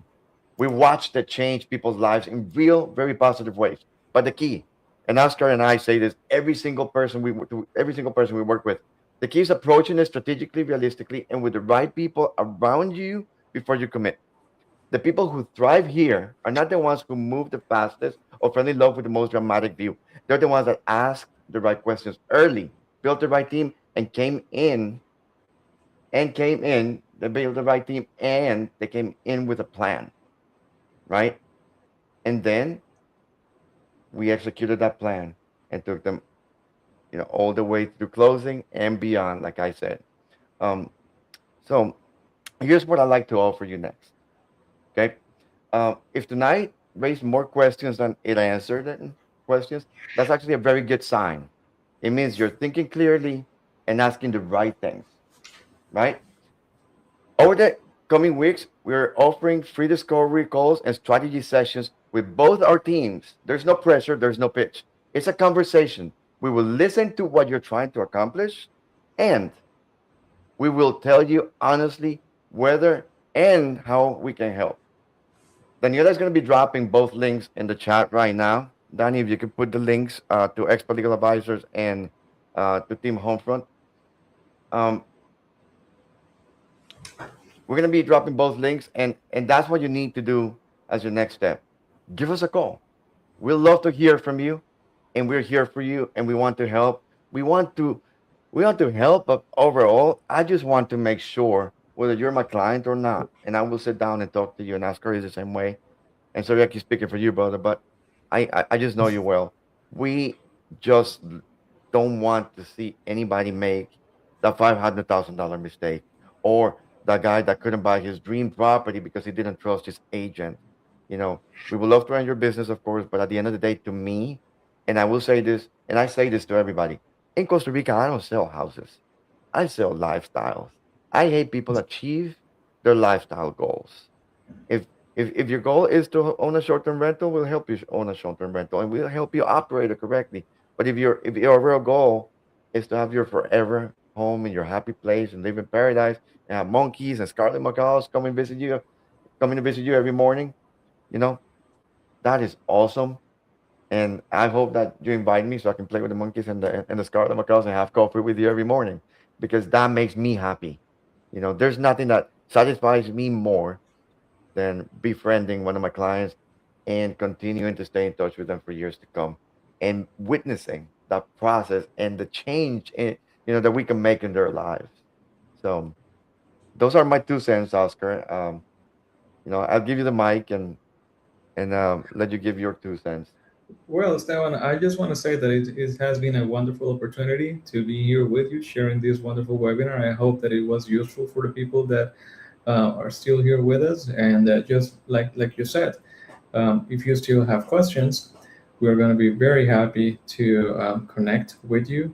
We watch that change people's lives in real, very positive ways. But the key, and Oscar and I say this to every single person we work with, the key is approaching it strategically, realistically, and with the right people around you before you commit. The people who thrive here are not the ones who move the fastest or fell in love with the most dramatic view. They're the ones that asked the right questions early, built the right team, and came in. They built the right team and they came in with a plan, right? And then we executed that plan and took them, all the way through closing and beyond, like I said. Um, so here's what I'd like to offer you next. Okay. If tonight raised more questions than it answered questions, that's actually a very good sign. It means you're thinking clearly and asking the right things, right? Over the coming weeks, we're offering free discovery calls and strategy sessions with both our teams. There's no pressure, there's no pitch. It's a conversation. We will listen to what you're trying to accomplish, and we will tell you honestly whether and how we can help. Daniela is going to be dropping both links in the chat right now. Danny, if you could put the links to Expert Legal Advisors and to Team Homefront. Um, we're going to be dropping both links, and that's what you need to do as your next step. Give us a call. We'd love to hear from you, and we're here for you, and we want to help. We want to we want to help, but overall, I just want to make sure whether you're my client or not, and I will sit down and talk to you and ask her is the same way. And sorry I keep speaking for you, brother, but I just know you well. We just don't want to see anybody make the $500,000 mistake, or the guy that couldn't buy his dream property because he didn't trust his agent. We would love to run your business, of course, but at the end of the day, to me, and I will say this, and I say this to everybody, In Costa Rica, I don't sell houses. I sell lifestyles. I hate people achieve their lifestyle goals. If if your goal is to own a short-term rental, we'll help you own a short-term rental, and we'll help you operate it correctly. But if your real goal is to have your forever home in your happy place and live in paradise and have monkeys and scarlet macaws coming to visit you every morning, you know that is awesome. And I hope that you invite me so I can play with the monkeys and the scarlet macaws and have coffee with you every morning because that makes me happy. There's nothing that satisfies me more than befriending one of my clients and continuing to stay in touch with them for years to come and witnessing that process and the change that we can make in their lives. So those are my 2 cents, Oscar. I'll give you the mic and let you give your 2 cents. Well, Esteban, I just want to say that it has been a wonderful opportunity to be here with you, sharing this wonderful webinar. I hope that it was useful for the people that are still here with us. And just like you said, if you still have questions, we're going to be very happy to connect with you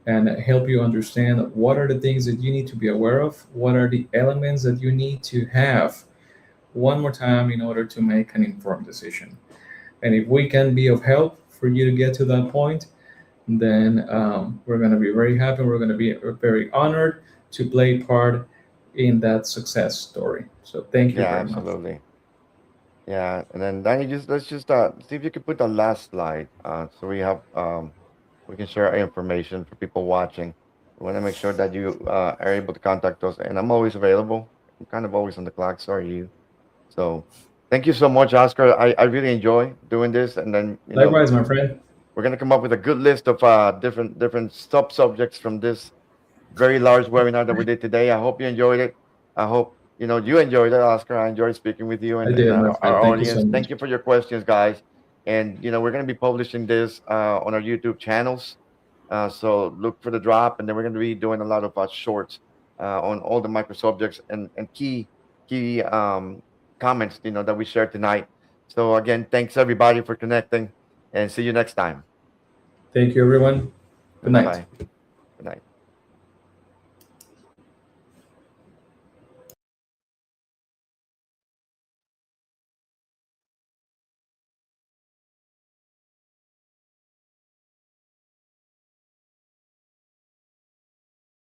and help you understand what are the things that you need to be aware of, what are the elements that you need to have one more time in order to make an informed decision. And if we can be of help for you to get to that point, then we're going to be very happy. We're going to be very honored to play part in that success story. So thank you Yeah, very much. absolutely. Yeah, and then Danny, just let's just see if you could put the last slide, so we can share our information for people watching. We want to make sure that you are able to contact us, and I'm always available. I'm kind of always on the clock. So are you. So thank you so much, Oscar. I really enjoy doing this, and then Likewise, my friend. we're gonna come up with a good list of different sub subjects from this very large webinar that we did today. I hope you enjoyed it. I hope you enjoyed it, Oscar. I enjoyed speaking with you I and did, my our friend. Thank you so audience. much. Thank you for your questions, guys. And we're going to be publishing this on our YouTube channels. So look for the drop, and then we're going to be doing a lot of shorts on all the micro subjects and key comments that we shared tonight. So again, thanks everybody for connecting, and see you next time. Thank you, everyone. Good Bye night. bye.